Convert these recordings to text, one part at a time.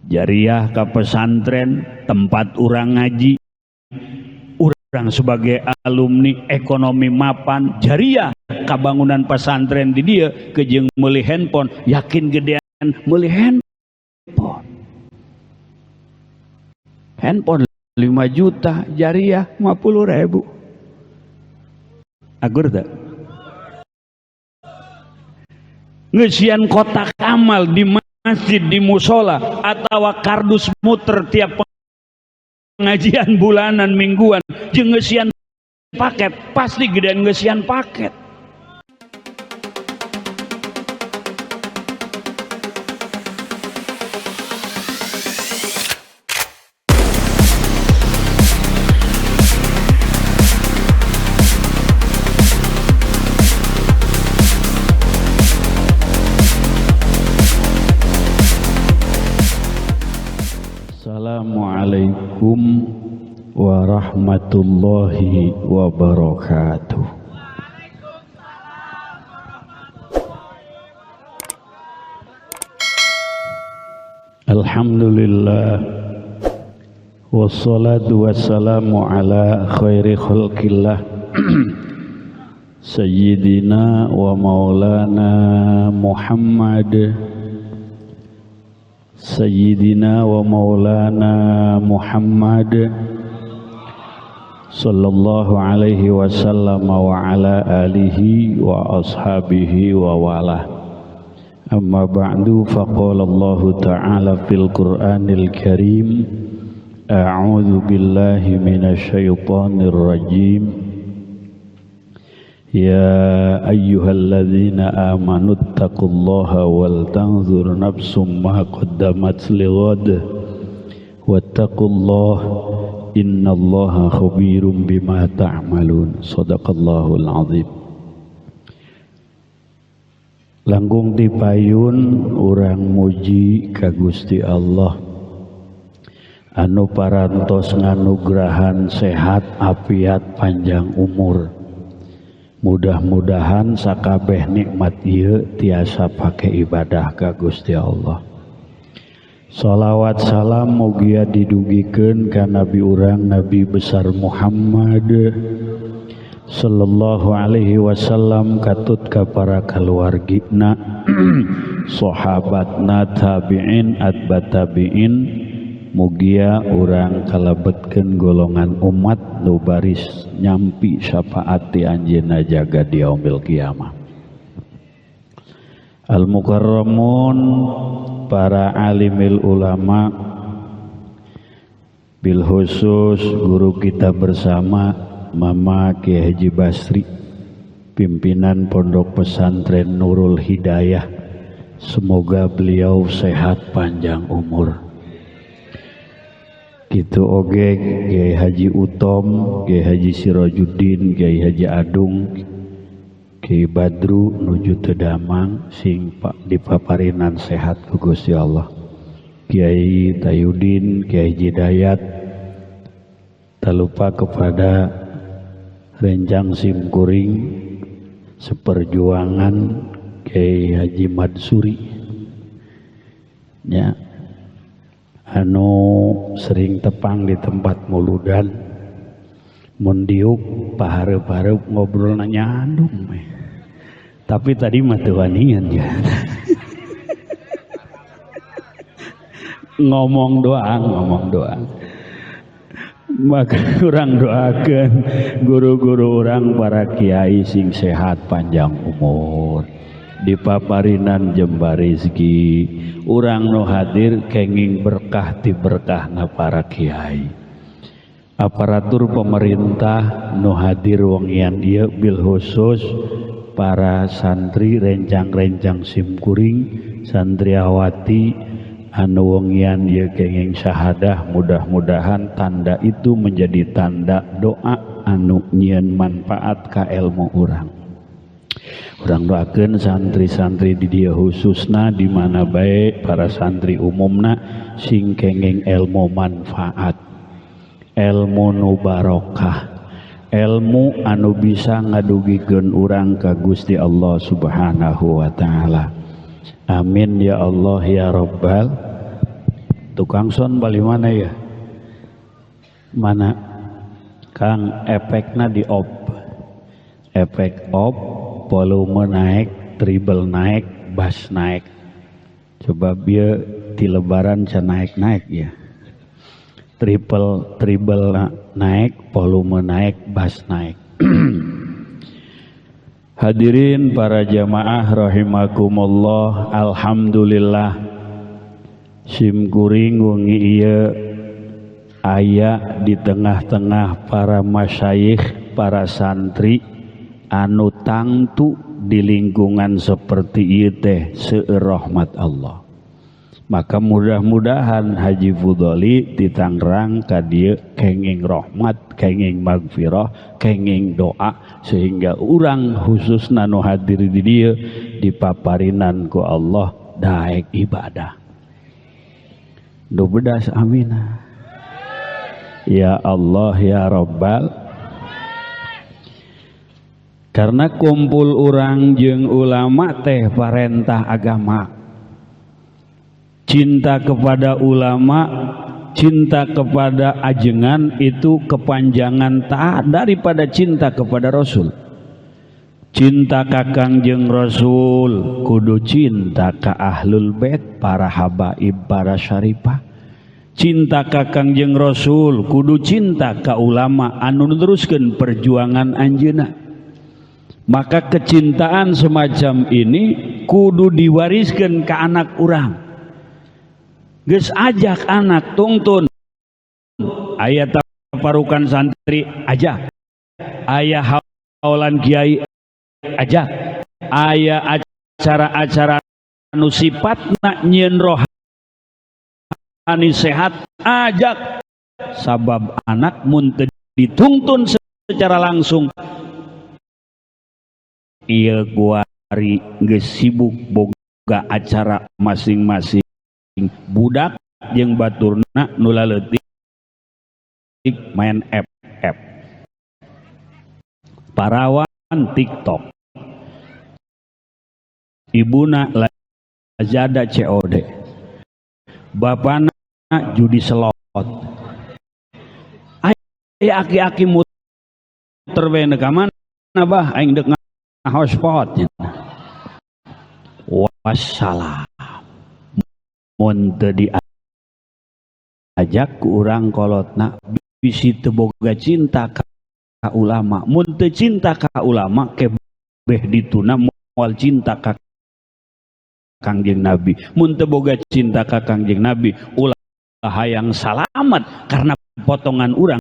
Jariah ka pesantren, tempat urang ngaji, urang sebagai alumni ekonomi mapan. Jariah ka bangunan pesantren di dia kejeng meuli handphone, yakin gedean meuli handphone 5 juta, jariah 50.000. Agur tak? Ngesian kotak amal di masjid, di musola, atau kardus muter tiap pengajian bulanan mingguan, jeung ngesian paket, pasti gedean ngesian paket. Assalamualaikum warahmatullahi wabarakatuh. Alhamdulillah wassalatu wassalamu ala khairi khalqillah sayyidina wa maulana Muhammad Sayyidina wa maulana Muhammad sallallahu alaihi wasallam wa ala alihi wa ashabihi wa wala. Amma ba'du, faqala Allah ta'ala fil Qur'anil Karim, a'udzu billahi minasy syaithanir rajim. Ya ayyuhalladzina amanu taqullaha wal tanzur nafsum ma qaddamat lighad wattaqullaha innallaha khabirum bima ta'malun. Shadaqallahul azim. Langkung dipayun urang muji ka Gusti Allah anu parantos nganugrahan sehat afiat panjang umur. Mudah-mudahan sakabeh nikmat ieu tiasa pake ibadah ka Gusti Allah. Shalawat salam mugia didugikeun ka Nabi urang Nabi besar Muhammad sallallahu alaihi wasallam, katut ka para kaluargina, sahabatna, tabi'in, atba tabi'in. Mugia urang kalebetkeun golongan umat nu baris nyampi syafaat ti anjeunna jaga di yaumil kiamah. Al mukarramun, para alimil ulama, bil khusus guru kita bersama Mama Kiai Haji Basri, pimpinan Pondok Pesantren Nurul Hidayah. Semoga beliau sehat panjang umur. Gitu oge Kiai Haji Utom, Kiai Haji Sirajuddin, Kiai Haji Adung, Kiai Badru nuju teu damang sing dipaparinan sehat ku Gusti Allah. Kiai Tayudin, Kiai Haji Dayat, tak lupa kepada Renjang Simkuring seperjuangan Kiai Haji Madsuri ya, anu sering tepang di tempat muludan mun diuk pahareup-hareup ngobrol nanya andung tapi tadi mah teu wanian ya. ngomong doang. Maka urang doakeun guru-guru urang para kiai sing sehat panjang umur, dipaparinan jembar rezeki. Urang nu hadir kenging berkah ti berkahna para kiai. Aparatur pemerintah nu hadir wengian ieu bil khusus para santri rencang-rencang Simkuring, santriawati anu wengian ieu kenging syahadah, mudah-mudahan tanda itu menjadi tanda doa anu nyieun manfaat ka ilmu urang. Urang doakeun santri-santri di dieu khususna di mana bae para santri umumna sing kenging ilmu manfaat, ilmu nu barokah, ilmu anu bisa ngadugikeun urang ka Gusti Allah Subhanahu wa taala. Amin ya Allah ya Rabbal tukang sound bali mana ya? Mana Kang efeknya di off, efek off, volume naik, treble naik, bass naik. Coba biar di lebaran can naik-naik ya. Treble naik, volume naik, bass naik. Hadirin para jamaah rahimakumullah, alhamdulillah simkuring wengi ieu aya di tengah-tengah para masyayikh, para santri anu tangtu di lingkungan seperti ieu teh seueur rahmat Allah. Maka mudah-mudahan Haji Fudoli di Tangerang ka dieu kenging rahmat, kenging magfirah, kenging doa sehingga urang khususna nu hadir di dieu dipaparinan ku Allah daek ibadah. Do bedas amin. Ya Allah ya Rabbal. Karena kumpul urang jeung ulama teh parentah agama. Cinta kepada ulama, cinta kepada ajengan itu kepanjangan taat daripada cinta kepada Rasul. Cinta ka Kangjeng Rasul kudu cinta ka ahlul bait, para habaib, para syarifah. Cinta ka Kangjeng Rasul kudu cinta ka ulama anu neruskeun perjuangan anjeunna. Maka kecintaan semacam ini kudu diwariskeun ka anak urang. Geus ajak anak tungtun aya taparukan santri ajak, aya haulan kiai ajak, aya acara-acara anu sifatna nyieun rohani sehat ajak. Sabab anak mun teu dituntun secara langsung ieu kuari geus sibuk boga acara masing-masing. Budak jeung baturna nu laleutik main FF, parawan TikTok, ibuna Lazada COD, bapana judi slot. Aya aki-aki muter we ka mana bah aing deuk hotspot. Wassalam. Mun teu diajak ku urang kolotna bisi teu boga cinta ka ulama. Mun teu cinta ka ulama kebeh dituna moal cinta ka Kangjeng Nabi. Mun teu boga cinta ka Kangjeng Nabi ulah hayang salamet karena potongan urang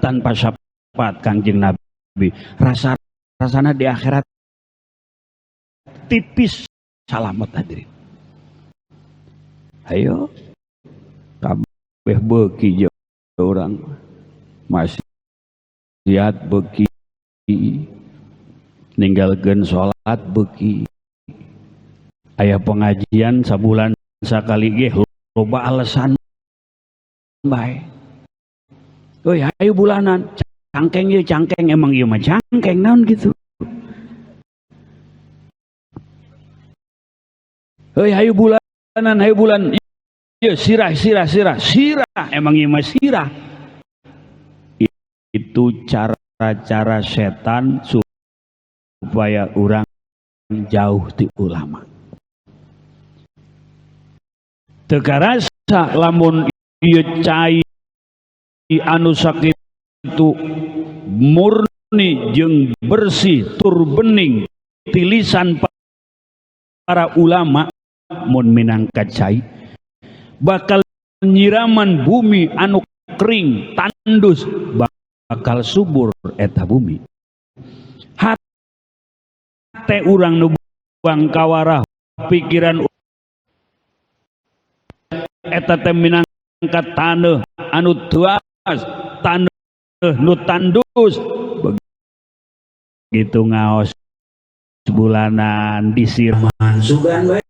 tanpa syafaat Kangjeng Nabi. Rasana di akhirat tipis salamet hadirin. Ayo kabeh beuki jeung urang masih lihat beuki, ninggalkeun salat beuki, aya pengajian sabulan sakali ge loba alasan bae. Euy hayu bulanan cangkeng ieu cangkeng, emang ieu mah cangkeng naon gitu. Euy hayu bulanan hayu bulan ya sirah emang ieu mah sirah. Itu cara-cara setan supaya orang jauh ti ulama. Teu karasa lamun ieu cai anu sakitu murni jeung bersih tur bening ti lisan para ulama mun minangka cai bakal nyiraman bumi anu kering tandus, bakal subur eta bumi. Hate urang nu buang kawarah pikiran eta teh minangka taneuh anu tuas, taneuh nu tandus. Begitu ngaos bulanan disiraman sugan bae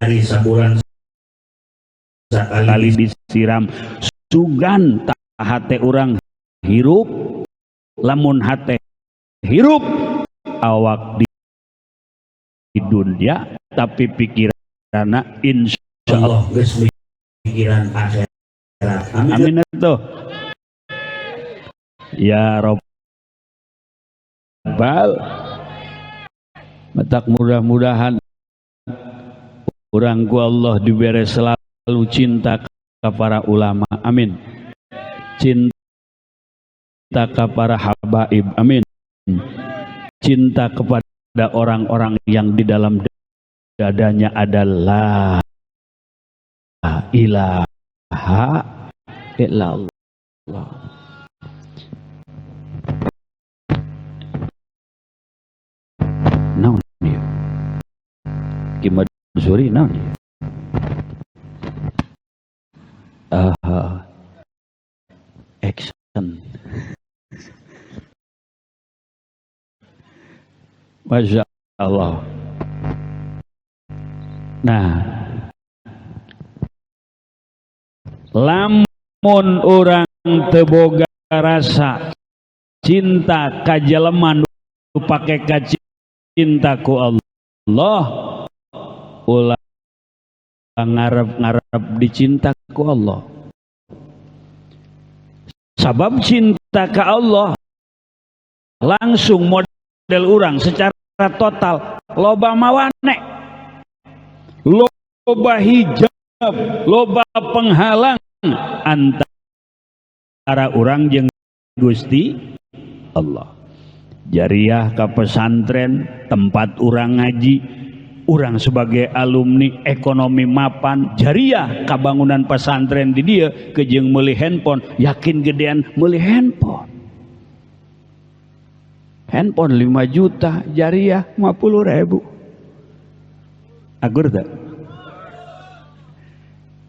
ari sabulan sekali disiram sugan tak hate orang hirup. Lamun hate hirup awak di dunia tapi pikiranna insyaallah geus pikiran akhirat. Amin. Amin itu. Ya Rabbal, matak mudah-mudahan urang ku Allah diberi selalu cinta ke para ulama. Amin. Cinta ke para habaib. Amin. Cinta kepada orang-orang yang di dalam dadanya adalah la ilaha illallah. Naon dia? Gimana suri naon dia? Action. Masya Allah. Nah, lamun orang teboga rasa cinta ka jelema nu pake ka cinta ku Allah, ulah ngarep-ngarep dicinta ku Allah. Sabab cinta ka Allah langsung model orang secara total loba mawane, loba hijab, loba penghalang antara orang jeung Gusti Allah. Jariah ka pesantren, tempat orang ngaji, orang sebagai alumni ekonomi mapan, jariah ka bangunan pesantren di dia kejeng meuli handphone, yakin gedean meuli handphone. Handphone 5 juta, jariah 50.000. Agur tak?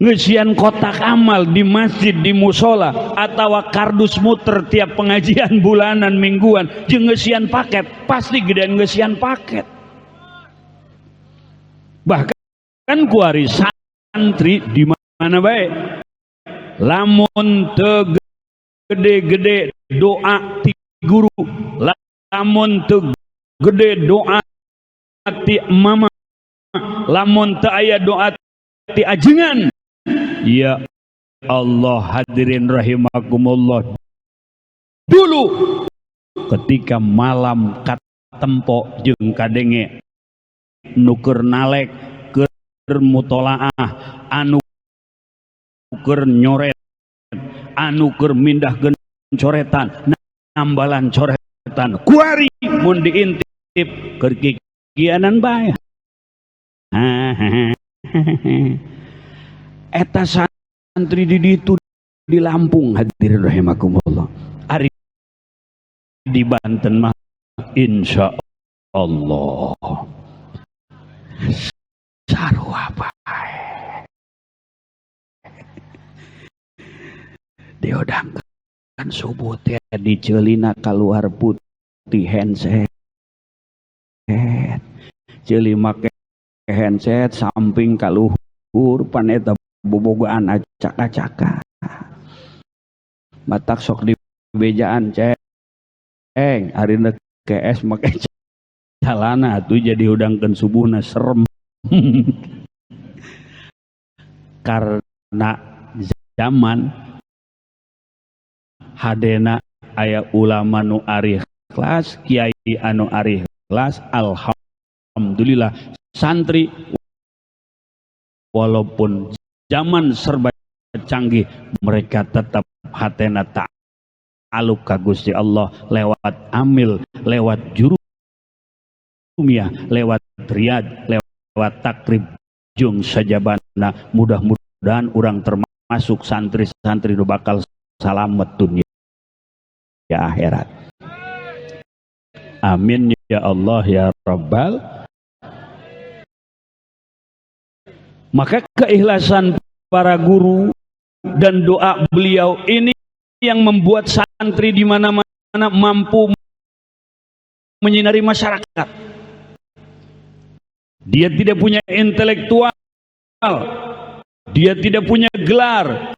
Ngesian kotak amal di masjid, di musola, atau kardus muter tiap pengajian bulanan mingguan, jeung ngesian paket, pasti gedean ngesian paket. Bahkan kuari santri di mana baik, lamun teu gede-gede doa ti guru, lamun teu gede doa ti mama, lamun teu aya doa ti ajengan. Ya Allah, hadirin rahimakumullah, dulu ketika malam katempo jeung kadenge nuker nalek keur mutolaah, anu keur nyoret, anu keur mindahkeun coretan, nambalan coretan, kuari mun diintip keur kikianan bae. Eta santri di ditu di Lampung, hadirin rahimakumullah. Ari di Banten mah insya Allah sarua bae. Diodangkan subuh teh diceulina keluar putih handset. Ceuli make handset samping kaluhur paneta bobogoan acak-acakan. Matak sok di bejaan ceng arina KS make calana atuh jadi udangkeun subuhna serem. Karena zaman hadena aya ulama nu ari ikhlas, kiai anu ari ikhlas, alhamdulillah santri walaupun zaman serba canggih mereka tetap hatena ta'aluk ka Gusti Allah lewat amil, lewat jurumiyah, lewat riyad, lewat takrib jeung sajabana. Mudah-mudahan orang termasuk santri-santri nu bakal salamet dunia ya akhirat. Amin ya Allah ya Rabbal. Maka keikhlasan para guru dan doa beliau ini yang membuat santri di mana-mana mampu menyinari masyarakat. Dia tidak punya intelektual, dia tidak punya gelar,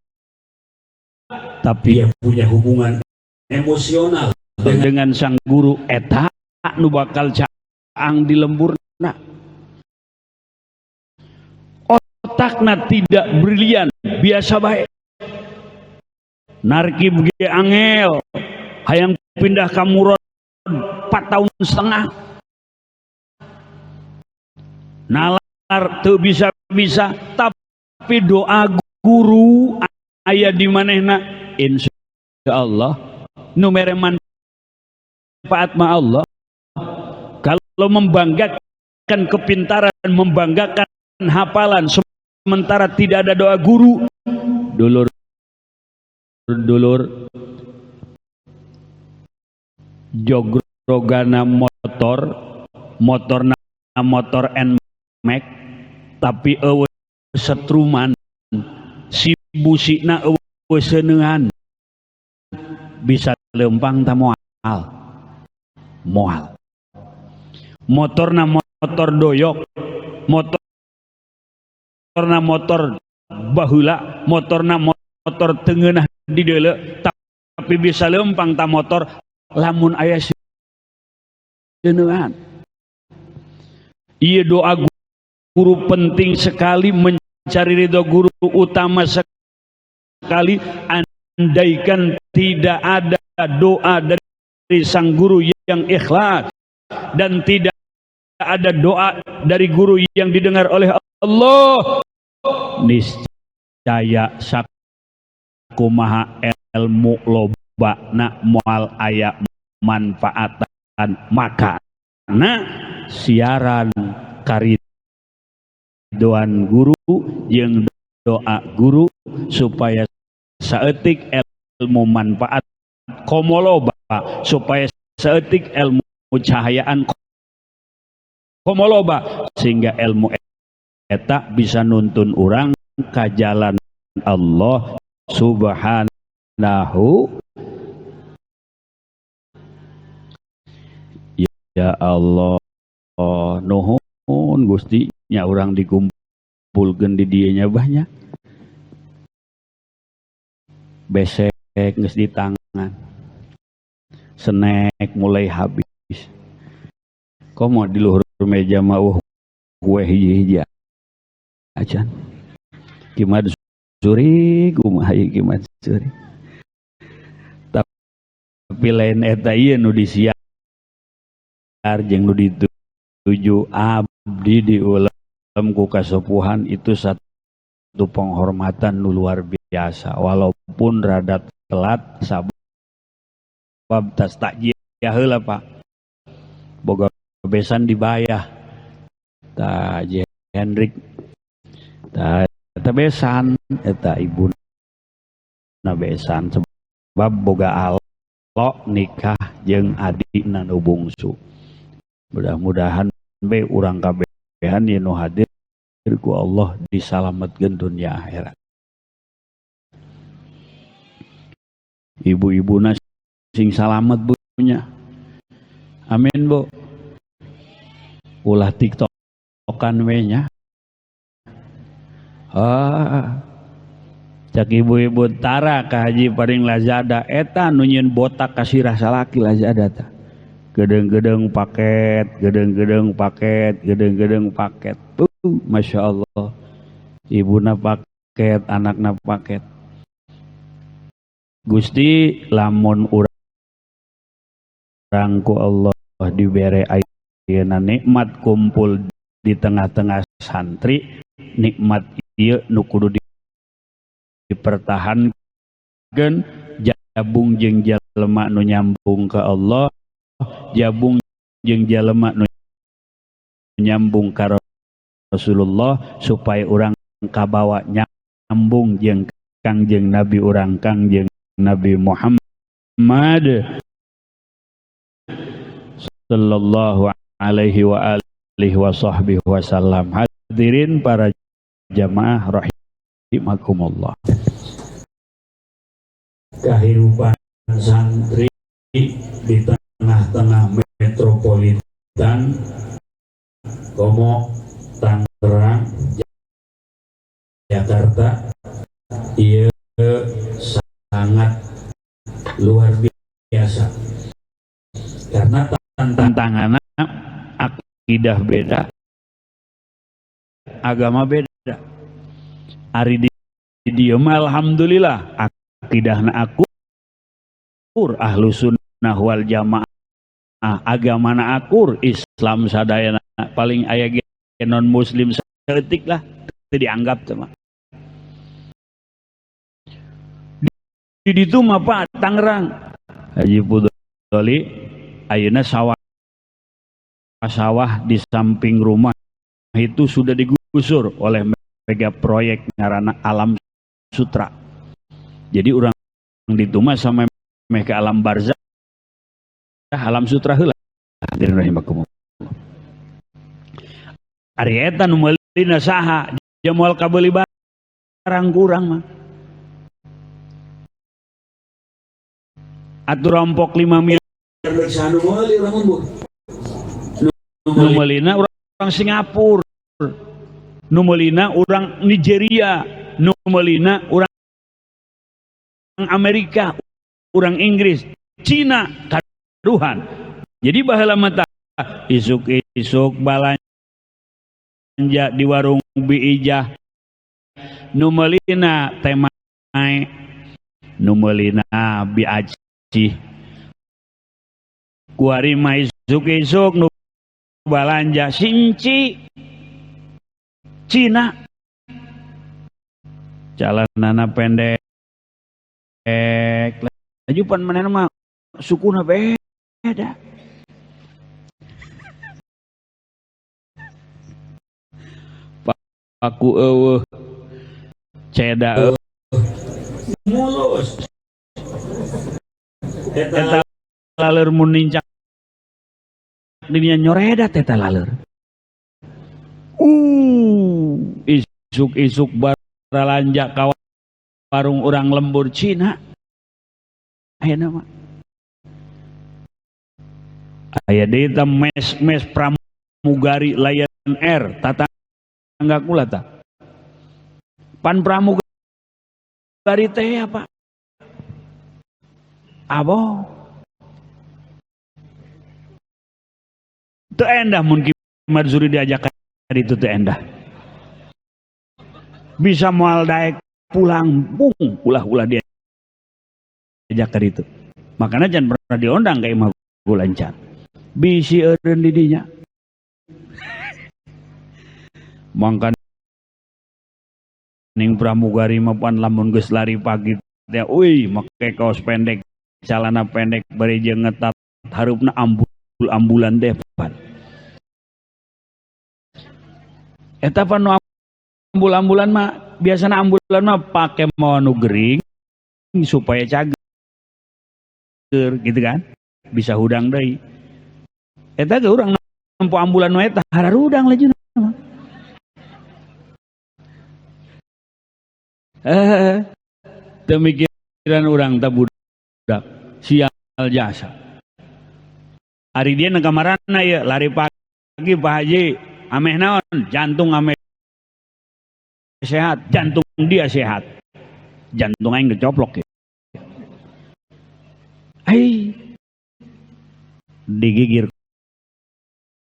tapi Dia punya hubungan emosional dengan sang guru eta nu bakal caang di lemburna. Otakna tidak brilian, biasa baik. Narkib ge angel, hayang pindah ka Murad 4 tahun setengah. Nalar teu bisa-bisa, tapi doa guru aya di manehna insyaallah nu mere manfaat ma Allah. Kalau membanggakan kepintaran, membanggakan hafalan, sementara tidak ada doa guru, dulur jogrogana motorna motor NMAX, tapi eueuh setruman, si busina eueuh seuneuhan, bisa lempang ta moal. Motorna motor doyok, motorna motor baheula, motorna motor teungeunah di deuleu, tapi bisa lempang ta motor lamun aya seuneuhan. Ieu doa guru penting sekali, mencari ridho guru utama sekali. Andaikan tidak ada doa dari sang guru yang ikhlas dan tidak ada doa dari guru yang didengar oleh Allah, niscaya sakumaha ilmu lobana moal aya manfaatan, makana siaran karidoan guru jeung doa guru supaya saeutik ilmu manfaat komo loba, supaya saeutik ilmu cahayaan komo loba, sehingga ilmu eta bisa nuntun urang ka jalan Allah subhanahu. Ya Allah, nuhun Gusti nya urang dikumpulkeun di dieu nya banyak. Besek geus di tangan, snack mulai habis. Komo di luhur meja mah kue hiji-hiji acan. Kimat suri kumaha ieu kimat suri. Tapi lain eta ieu nu disiar jeung nu dituju abdi di ulam ku kasepuhan, itu satu penghormatan nu luar biasa, walaupun rada telat sabab tas takjiah heula Pak, boga besan dibayah ta Hendrik ta besan eta ibuna besan sebab boga alo nikah jeung adina nu bungsu. Mudah-mudahan be urang kabehan ye nu hadir ku Allah disalametkeun dunia akhirat. Ibu-ibuna sing salamet bunya. Amin Bu. Ulah tiktokan we nya. Cak ibu-ibu tara ka Haji paring Lazada eta nu nyieun botak ka sirah salaki Lazada ta. Gedeng-gedeng paket, gedeng-gedeng paket, gedeng-gedeng paket. Masya Allah, ibuna paket, anakna paket. Gusti lamun urang ku Allah dibere ayeuna nikmat kumpul di tengah-tengah santri, nikmat ieu nu kudu dipertahankeun, jabung jeung jalema nu nyambung ka Allah, jabung jeung jalema nu nyambung ka Rasulullah, supaya urang kabawa nyambung jeung Kangjeng Nabi urang Kangjeng Nabi Muhammad sallallahu alaihi wa alihi wa sahbihi wasallam. Hadirin para jamaah rahimakumullah. Kehidupan santri di tengah-tengah metropolitan Komo, Tangerang, Jakarta, ia sangat luar biasa karena tantangannya akidah beda, agama beda. Ari di dia alhamdulillah akidahna akur, ahlu sunnah wal jamaah agamana akur, Islam sadayana paling aya non muslim saeutik lah teu dianggap teh mah. Di ditu mah Pak Tangerang Haji Pudoli ayeuna sawah di samping rumah itu sudah digusur oleh mega proyek ngaranna Alam Sutra. Jadi orang ditu mah sama ke alam barzah, Alam Sutra heula. Hadirin rahimakumullah. Ari eta nu meulina saha? Jamual kabeuli barang kurang mah. Atur rompok 5 miliar saha nu meuli urang mun. Nu meulina urang Singapura. Nu meulina urang Nigeria, nu meulina urang Amerika, urang Inggris, Cina, karuhan. Jadi baheula mata isuk-isuk balanja di warung Biijah, nu meulina teh mae, nu meulina biaci. Kuari mah isuk-isuk nu balanja sinci Cina, calanana pendek, lajupan manehna mah sukuna beda. Paku eueuh, ceda eueuh, mulus. Eta laleur mun nincak dinya nyoreda eta laleur. Isuk-isuk baralanja ka warung urang lembur Cina. Ayeuna mah aya deui teh mes pramugari Lion Air tatangga kula tah. Pan pramugari teh apa? Abo. Teu endah mun Ki Marzuri diajak ka ditu teu endah. Bisa moal daek pulang bung ulah-ulah dia diajak ka ditu. Makana jangan pernah diundang ka Imah Gulancan. Bisi eureun di dinya. Mangkan ning pramugari mah pan lamun geus lari pagi teh euy make kaos pendek, celana pendek bari jeung ngetat harupna ambulan teh pan. Eta pan nu ambul-ambulan mah biasana ambulan mah pake mau nu gering supaya cager gitu kan, bisa hudang deui. Eta ge urang nempo ambulan nu eta hararudang lajuna mah. Demikian urang teh budak sial jasa. Ari dia na kamarana ya lari pagi Pak Haji ameh naon jantung ameh sehat, jantung dia sehat, jantung aing kecoplok ya. Ai digigir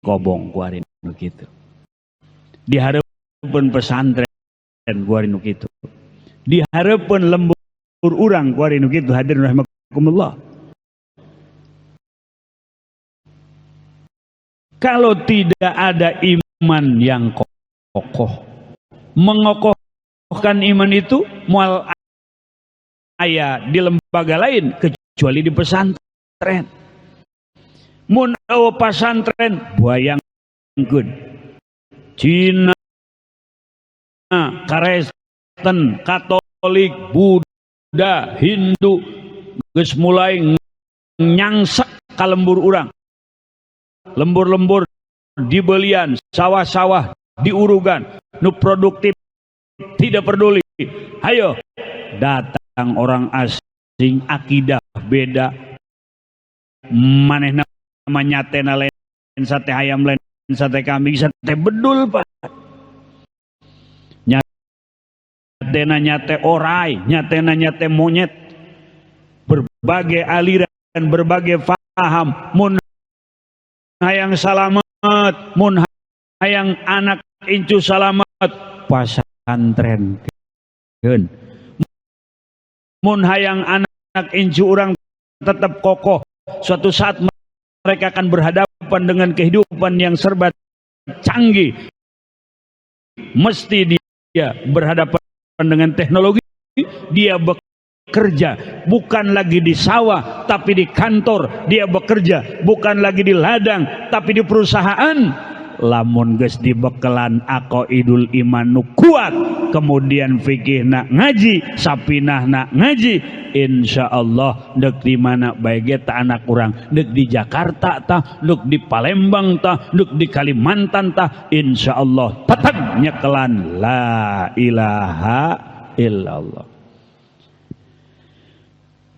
kobong kuari nu kitu. Dihareupeun pesantren kuari nu kitu. Dihareupeun lembur urang kuari nu kitu. Hadirin rahimakumullah. Kalau tidak ada iman yang kokoh, mengokohkan iman itu mual aya di lembaga lain kecuali di pesantren. Mun eueuh pesantren bayangkeun Cina, Kristen, Katolik, Buddha, Hindu geus mulai nyangsak ka lembur urang. Lembur-lembur dibelian, sawah-sawah diurugan, nu produktif tidak peduli. Hayo datang orang asing akidah beda, manehna nyatena lain sate ayam, lain sate kambing, sate bedul Pak. Nyatena nyate orai, nyatena nyate monyet, berbagai aliran, berbagai faham. Mun hayang salamet, mun hayang anak incu salamet, pesantren keun mun hayang anak incu orang tetap kokoh, suatu saat mereka akan berhadapan dengan kehidupan yang serba canggih. Mesti dia berhadapan dengan teknologi, dia bekerja bukan lagi di sawah tapi di kantor, dia bekerja bukan lagi di ladang tapi di perusahaan. Lamun geus dibekelan aqaidul iman nu kuat, kemudian fikih nak ngaji, sapinah nak ngaji, insyaallah deuk di mana bae ge tah anak urang, deuk di Jakarta tah, deuk di Palembang tah, deuk di Kalimantan tah, insyaallah tetep nyekelan la ilaha illallah.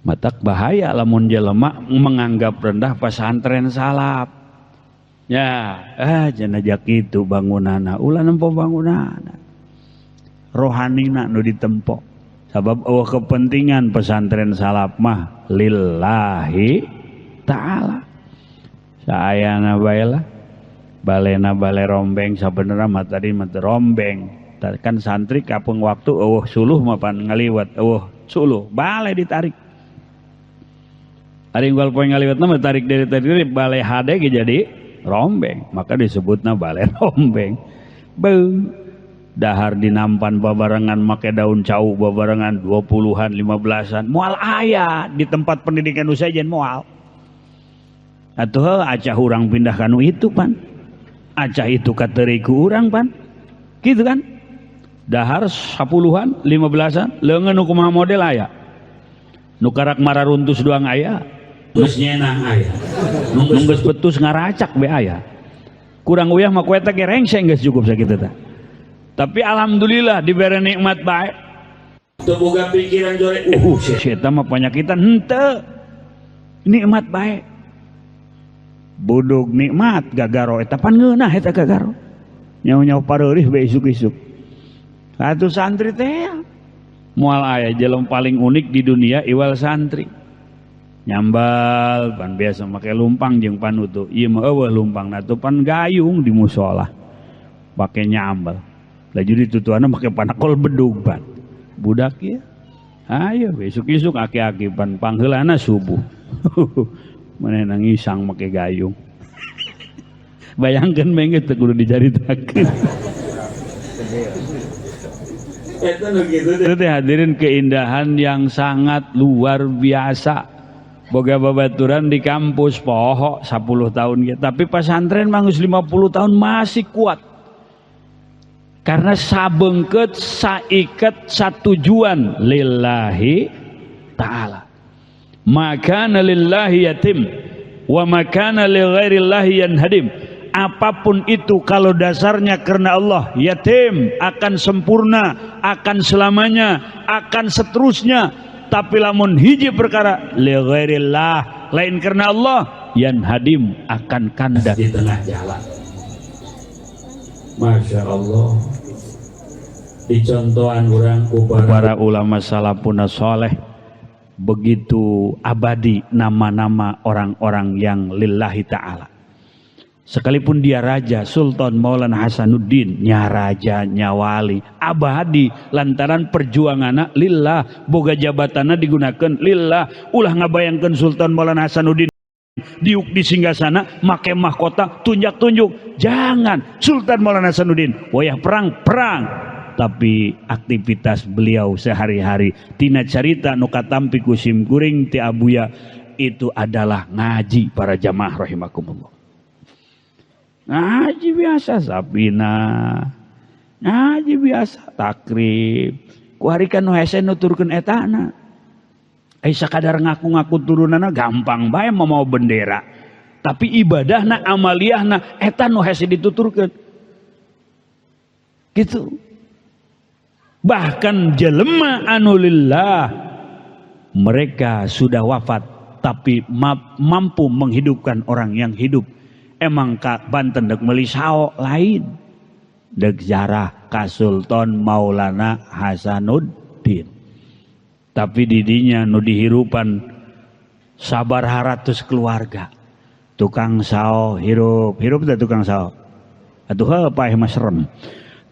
Matak bahaya lamun jelema menganggap rendah pesantren salaf. Ya, jenazah kitu bangunana, ulah nempo bangunana. Rohanina nu ditempo. Sabab kepentingan pesantren salaf mah lillahi ta'ala. Saayana bae lah. Balena bale rombeng sabenerna mah tadi mah rombeng. Kan santri kapung waktu suluh mah pan ngaliwat, suluh bale ditarik. Ari unggal poe ngaliwatna mah tarik dari tadi bale hade ge jadi rombeng, maka disebutnya balai rombeng. Dahar dinampan babarengan make daun cau babarengan 20-an 15-an moal aya di tempat pendidikan usajen moal. Atuh acah urang pindah kanu itu pan, acah itu kateriku urang pan, gitu kan. Dahar 10-an 15-an leungeun nu kumaha model aya, nu karak mararuntus doang aya, Terus nyenang aya. nunggus betus ngaracak be aya. Kurang uyah mah kueta ge rengseng geus cukup sakitu tah. Tapi alhamdulillah dibere nikmat bae. Teu boga pikiran jore Si eta mah penyakitan henteu. Nikmat bae. Budug nikmat gagaro eta pan ngeunah eta gagaro. Nyau-nyau pareurih be isuk-isuk. Atuh santri teh moal aya jelema paling unik di dunia iwal santri. Nyambal pan biasa make lumpang jeung panutu, ieu mah eueuh lumpangna teh pan gayung di musola pake nyambal. Lah jadi tutuanna make panakol bedug pan budak ieu ayo besok-isuk aki-aki pan pangheulana subuh manehna ngisang make gayung. Bayangkeun menge teu kudu dicaritakeun. Eta nu kitu Itu hadirin keindahan yang sangat luar biasa. Boga babaturan di kampus poho 10 tahun gitu. Tapi pesantren mangus 50 tahun masih kuat. Karena sabengket, saikat, satujuan lillahi ta'ala. Makana lillahi yatim wa makana li ghairillahi yanhadim. Apapun itu kalau dasarnya karena Allah, yatim akan sempurna, akan selamanya, akan seterusnya. Tapi lamun hiji perkara li ghairillah, lain karena Allah, yanhadim akan kandas di tengah jalan. Masya Allah. Dicontohan orang para ulama salafun saleh begitu abadi nama-nama orang-orang yang lillahi ta'ala. Sekalipun dia raja, Sultan Maulana Hasanuddin, nya raja, nya wali, abadi lantaran perjuanganna lillah, boga jabatanna digunakan lillah. Ulah ngabayangkeun Sultan Maulana Hasanuddin diuk di singgasana make mahkota tunjuk-tunjuk. Jangan. Sultan Maulana Hasanuddin wayah perang, tapi aktivitas beliau sehari-hari tina carita nu katampi ku sim kuring ti abuya itu adalah ngaji. Para jamaah rahimakumullah, ngaji biasa sapina, ngaji biasa takrib, ku harikan nu hese nuturkeun etana. Sakadar ngaku-ngaku turunana gampang bae mau bendera, tapi ibadahna amaliyahna eta nu hese dituturkeun gitu. Bahkan jelema anu lillah mereka sudah wafat tapi mampu menghidupkan orang yang hidup. Emang ka Banten dek meuli sao lain dek jarah ka Sultan Maulana Hasanuddin. Tapi didinya nu dihirupan sabar haratus keluarga. Tukang sao hirup teh tukang sao. Atuh paeh masrem.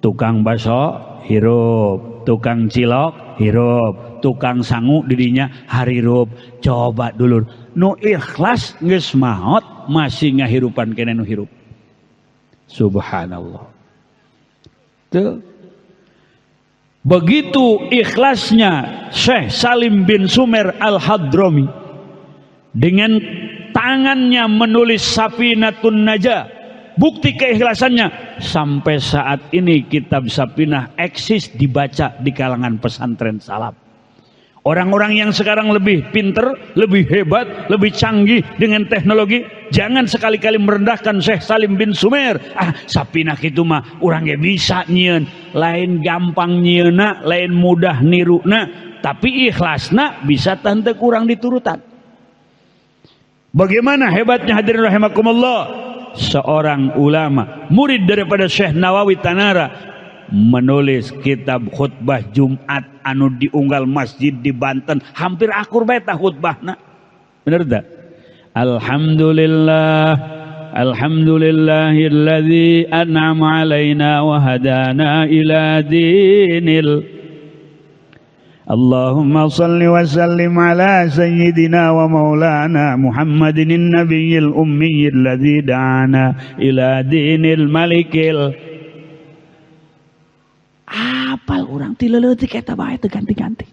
Tukang baso hirup, tukang cilok hirup, tukang sangu didinya harirup coba dulur nu ikhlas geus maot masih ngahirupan kene nu hirup subhanallah tuh begitu ikhlasnya Syekh Salim bin Sumer Al-Hadrami dengan tangannya menulis Safinatun Najah, bukti keikhlasannya sampai saat ini kitab Safinah eksis dibaca di kalangan pesantren salaf. Orang-orang yang sekarang lebih pinter, lebih hebat, lebih canggih dengan teknologi, jangan sekali-kali merendahkan Syekh Salim bin Sumer. Safinah itu mah urang ge bisa nyieun, lain gampang nyieuna, lain mudah niruna, tapi ikhlasna bisa tante kurang diturutan. Bagaimana hebatnya hadirin rahimakumullah, seorang ulama murid daripada Syekh Nawawi Tanara menulis kitab khutbah Jumat anu diunggal masjid di Banten, hampir akur bae tah khutbahna. Bener tak? Alhamdulillahilladzi an'ama alaina wa hadana ila dinil Allahumma salli wa sallim ala sayyidina wa maulana Muhammadin nabiyil ummiyil ladzi da'ana ila dinil malikil. Apal orang tileleutik eta bae teu ganti-ganti.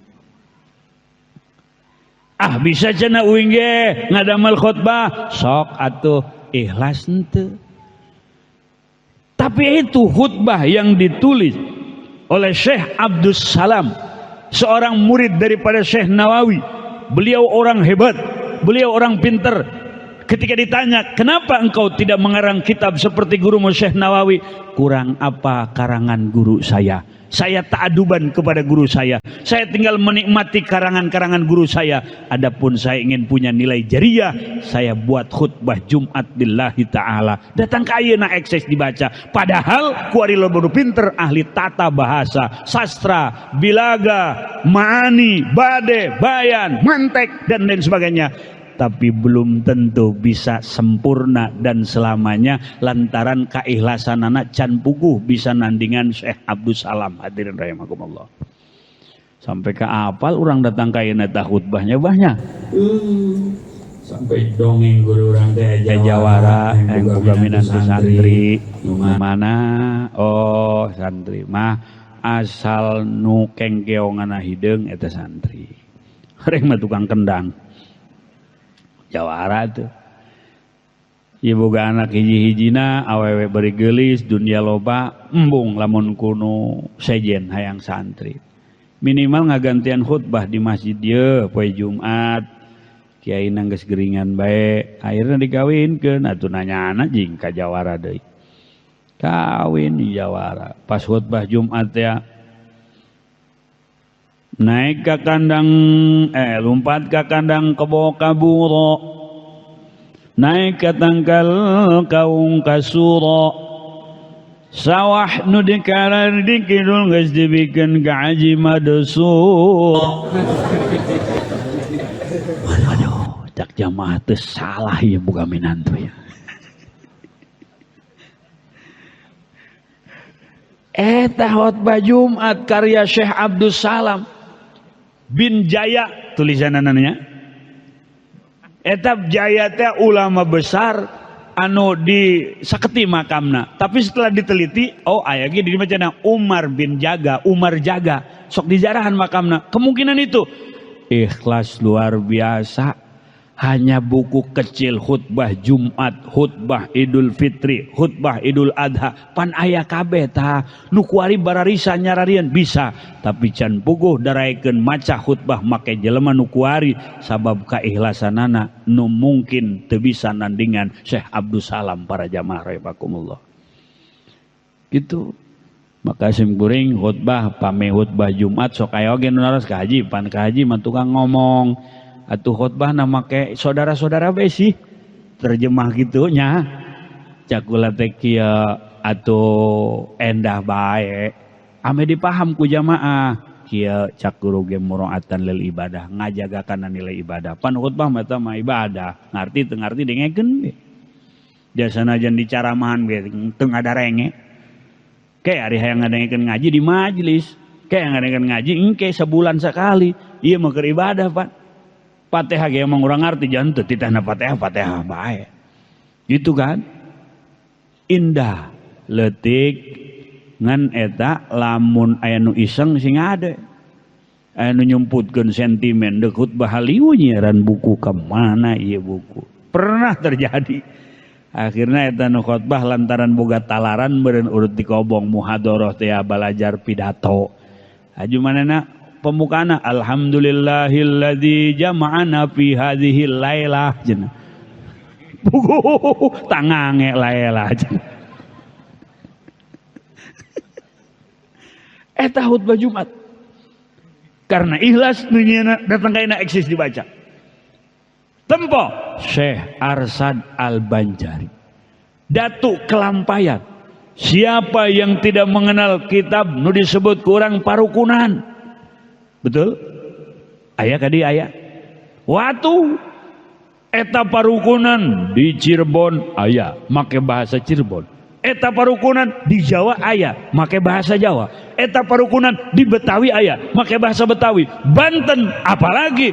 Bisa cenah uing ge ngadamel khutbah sok atuh ikhlas henteu. Tapi itu khutbah yang ditulis oleh Syekh Abdus Salam, seorang murid daripada Syekh Nawawi. Beliau orang hebat, beliau orang pinter. Ketika ditanya, kenapa engkau tidak mengarang kitab seperti gurumu Syekh Nawawi? Kurang apa karangan guru saya? Saya ta'aduban kepada guru saya. Saya tinggal menikmati karangan-karangan guru saya. Adapun saya ingin punya nilai jariah, saya buat khutbah Jumat lillahi ta'ala. Datang ke ayeuna ekses dibaca. Padahal kuari lo baru pinter, ahli tata bahasa, sastra, bilaga, ma'ani, bade, bayan, mantek, dan lain sebagainya. Tapi belum tentu bisa sempurna dan selamanya lantaran keikhlasan anak can puguh bisa nandingan Syekh Abdus Salam. Hadirin rahimakumullah. Sampai ke apal orang datang ka ieu tah khutbahnya banyak. Sampai dongeng guru orang teh jawara yang boga minantu santri. Mana? Oh, santri mah asal nu kengkeongana hideung eta santri. Rek mah tukang kendang. Jawara tuh ibu ga anak hiji-hijina awewe beri gelis dunia loba embung lamun kuno sejen hayang santri minimal ngagantian khutbah di masjid dia poe Jumat kiai nangges geringan bae akhirnya dikawinkeun atuh nanya anak jing ka Jawara deui kawin di Jawara pas khutbah Jumat ya naik ke kandang lompat ke kandang kebo kaburo naik ke tangkal kaung kasuro sawah nu dikarar dikidul geus dibikeun ka Haji Madusur. Waduh cak jamaah teu salah ieu boga minantu ya. Eta khutbah Jumat karya Syekh Abdus Salam bin Jaya tulisanannya. Eta Jaya teh ulama besar anu di saketi makamna. Tapi setelah diteliti, oh aya ge di macana Umar bin Jaga, Umar Jaga. Sok dijarahan makamna. Kemungkinan itu ikhlas luar biasa. Hanya buku kecil khutbah Jumat, khutbah Idul Fitri, khutbah Idul Adha, pan aya kabeh tah. Nu kuari bararisa nyararian bisa, tapi can puguh daraekeun maca khutbah make jelema nu kuari sabab keikhlasanana nu mungkin teu bisa nandingan Syekh Abdus Salam para jamaah rahimakumullah. Gitu. Maka simkuring khutbah pame khutbah Jumat sok aya oge nu naros ka haji, pan ka haji mah tukang ngomong. Atuh khutbah nama ke saudara-saudara bae sih terjemah gitunya cakula teh kieu atuh endah bae ame dipaham ku jamaah kieu cak guru ge muroatan lil ibadah ngajagakan nilai ibadah pan khutbah mah eta mah ibadah ngarti teu ngarti dengekeun we biasana jan dicaramahan ge teu ngadarenge ke ari hayang ngadengekeun ngaji di majelis ke yang ngadengekeun ngaji engke sebulan sekali Iya mah keur ibadah Pak. Fatihah ge emang urang ngarti jangan teu titahna Fatihah bae. Gitu kan? Indah leutik ngan eta lamun aya nu iseng sing ade. Aya nu nyumputkeun sentimen deuk khutbah halieu nyiaran buku ka mana ieu buku. Pernah terjadi. Akhirnya eta nu khotbah lantaran boga talaran beureun urut dikobong muhadharah teh balajar pidato. Aju manehna pembukaana alhamdulillahilladzi jama'ana fi hadhil lailah cenah. Tangange lailah cenah. Eta khutbah Jumat. Karena ikhlas dunyana datang kaina eksis dibaca. Tempo Syekh Arsad Al-Banjari. Datuk Kelampayan. Siapa yang tidak mengenal kitab nu disebut kurang parukunan? Betul? Aya kadi aya. Watu eta parukunan di Cirebon aya, make bahasa Cirebon. Eta parukunan di Jawa aya, make bahasa Jawa. Eta parukunan di Betawi aya, make bahasa Betawi. Banten apalagi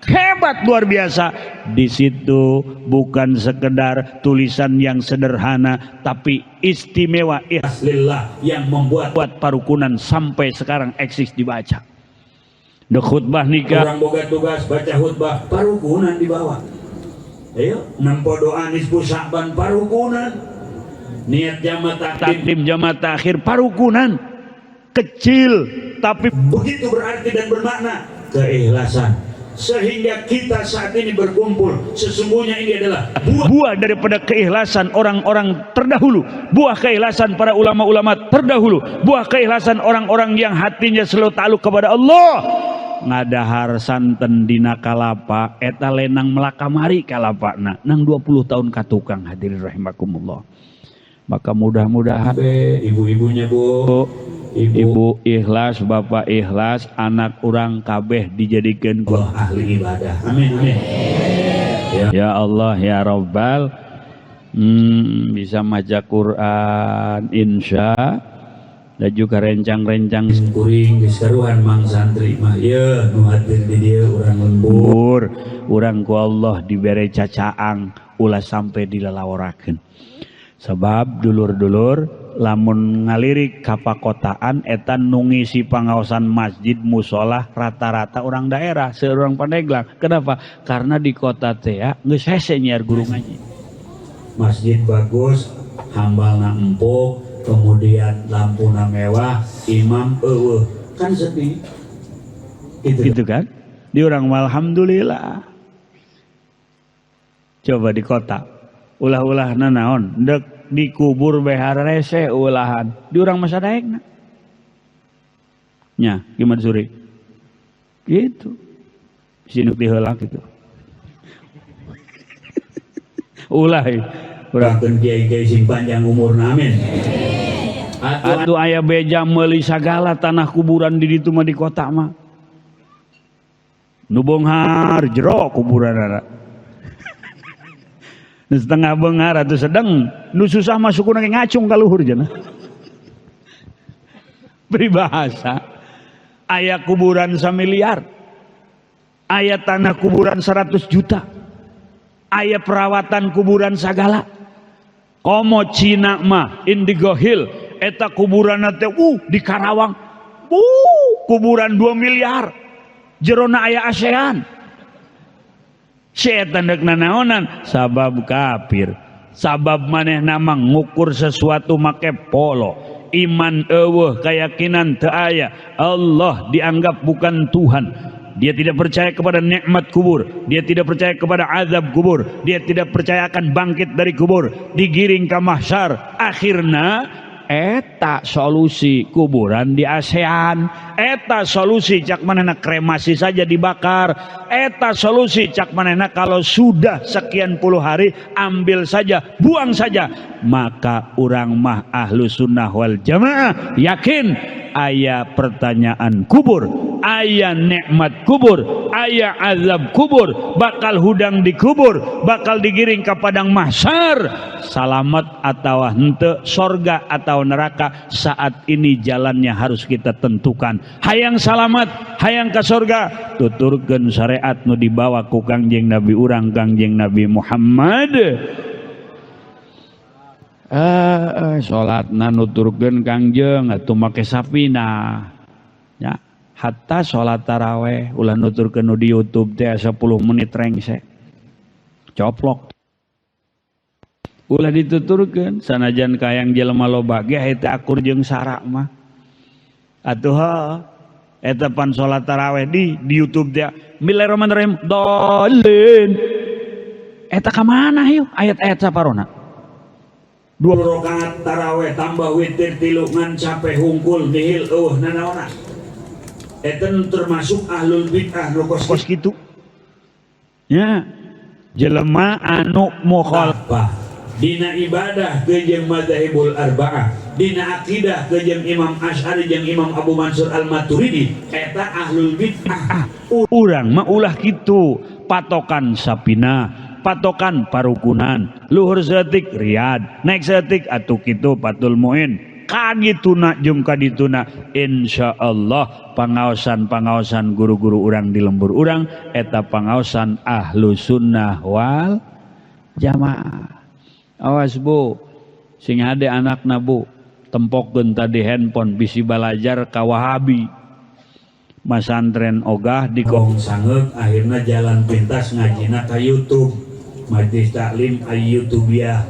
hebat luar biasa. Di situ bukan sekedar tulisan yang sederhana, tapi istimewa ikhlas yang membuat parukunan sampai sekarang eksis dibaca. De khutbah nikah. Orang boga tugas baca khutbah parukunan di bawah. Ayo nempo doa nisfu Sya'ban parukunan. Niat jamaah takdim jamaah takhir parukunan. Kecil tapi begitu berarti dan bermakna keikhlasan. Sehingga kita saat ini berkumpul, sesungguhnya ini adalah buah daripada keikhlasan orang-orang terdahulu, buah keikhlasan para ulama-ulama terdahulu, buah keikhlasan orang-orang yang hatinya selalu takluk kepada Allah. Ngadahar santen dina kalapa eta lenang melakamari kalapana nang 20 tahun katukang. Hadirin rahimakumullah. Maka mudah-mudahan ibu-ibunya Bu, Ibu ikhlas, bapak ikhlas, anak orang kabeh dijadikan ahli ibadah. Amin amin. Ya Allah ya Rabbal, bisa maca Quran insya dan juga rencang-rencang kuring geus karuhan mang santri mah ye nu hadir di dieu urang lembur, urang ku Allah dibere cacaang ulah sampai dilalaworakeun. Sebab dulur-dulur lamun ngalirik ka pakotaan eta nu ngisi pangaosan masjid musola rata-rata orang daerah seurang Pandeglang. Kenapa? Karena di kota teh geus hese nyiar guru ngaji. Masjid bagus, hambalna empuk, kemudian lampuna mewah, imam eueuh, kan sepi. Gitu kan? Di orang alhamdulillah. Coba di kota ulah-ulah naon dek dikubur behar rese ulahan di urang masa daekna nya gimana suri gitu sinuk diheula gitu ulah urang kiai-kiai sing panjang umurna amin. Atuh aya beja meuli sagala tanah kuburan di ditu mah di kota mah nu beunghar jero kuburanna. Nu setengah beunghar atuh sedeng nu susah masukuna ge ngacung ka luhur cenah. Peribahasa aya kuburan 1 miliar, aya tanah kuburan 100 juta, aya perawatan kuburan sagala. Komo Cina mah Indigo Hill eta kuburanna teh di Karawang kuburan 2 miliar jerona aya ASEAN. Setan dek nanaonan sabab kafir, sabab manehna mah ngukur sesuatu make polo, iman eueuh keyakinan teu aya, Allah dianggap bukan Tuhan. Dia tidak percaya kepada nikmat kubur, dia tidak percaya kepada azab kubur, dia tidak percaya akan bangkit dari kubur, digiring ke mahsyar. Akhirna eta solusi kuburan di ASEAN, eta solusi cak manehna kremasi saja dibakar, eta solusi cak manehna kalau sudah sekian puluh hari ambil saja, buang saja. Maka urang mah ahlu sunnah wal jamaah yakin aya pertanyaan kubur, aya nikmat kubur, aya azab kubur, bakal hudang di kubur, bakal digiring ke padang mahsyar, salamat atau henteu, sorga atau neraka. Saat ini jalannya harus kita tentukan. Hayang salamat, hayang ke sorga, tuturkeun syariat nu dibawa ku Kangjeng Nabi urang Kangjeng Nabi Muhammad. Salatna nuturkeun Kangjeng atuh make sapina ya, hatta salat taraweh ulah nuturkeun nu di YouTube teh 10 menit rengse coplok ulah dituturkeun. Sanajan kayang jelema loba ge eta akur jeung sara mah atuh eta pan salat taraweh di YouTube teh Bismillahirrahmanirrahim dolin eta ka mana yeuh ayat-ayat saparona 2 rakaat taraweh tambah witir 3 ngan capek hungkul nihil nanaona eta termasuk ahlul bid'ah nu kos kitu ya. Jelema anu mukhalafah dina ibadah ke jeung madzhabul arba'ah, dina akidah ke jeung Imam Asy'ari jeung Imam Abu Mansur Al-Maturidi, eta ahlul bid'ah. Urang mah ulah kitu, patokan sapina, patokan parukunan, luhur setik riyad, naik setik atuh kitu patul muin. Kagituna jeung kadituna insyaallah pangaosan-pangaosan guru-guru urang di lembur urang eta pangaosan ahlu sunnah wal jamaah. Awas bu, sing hade anakna bu tempokkeun tadi handphone bisi balajar ka Wahabi. Masantren ogah di kong sangeuk akhirna jalan pintas ngajina ka YouTube. Majlis taklim ayyutubiah.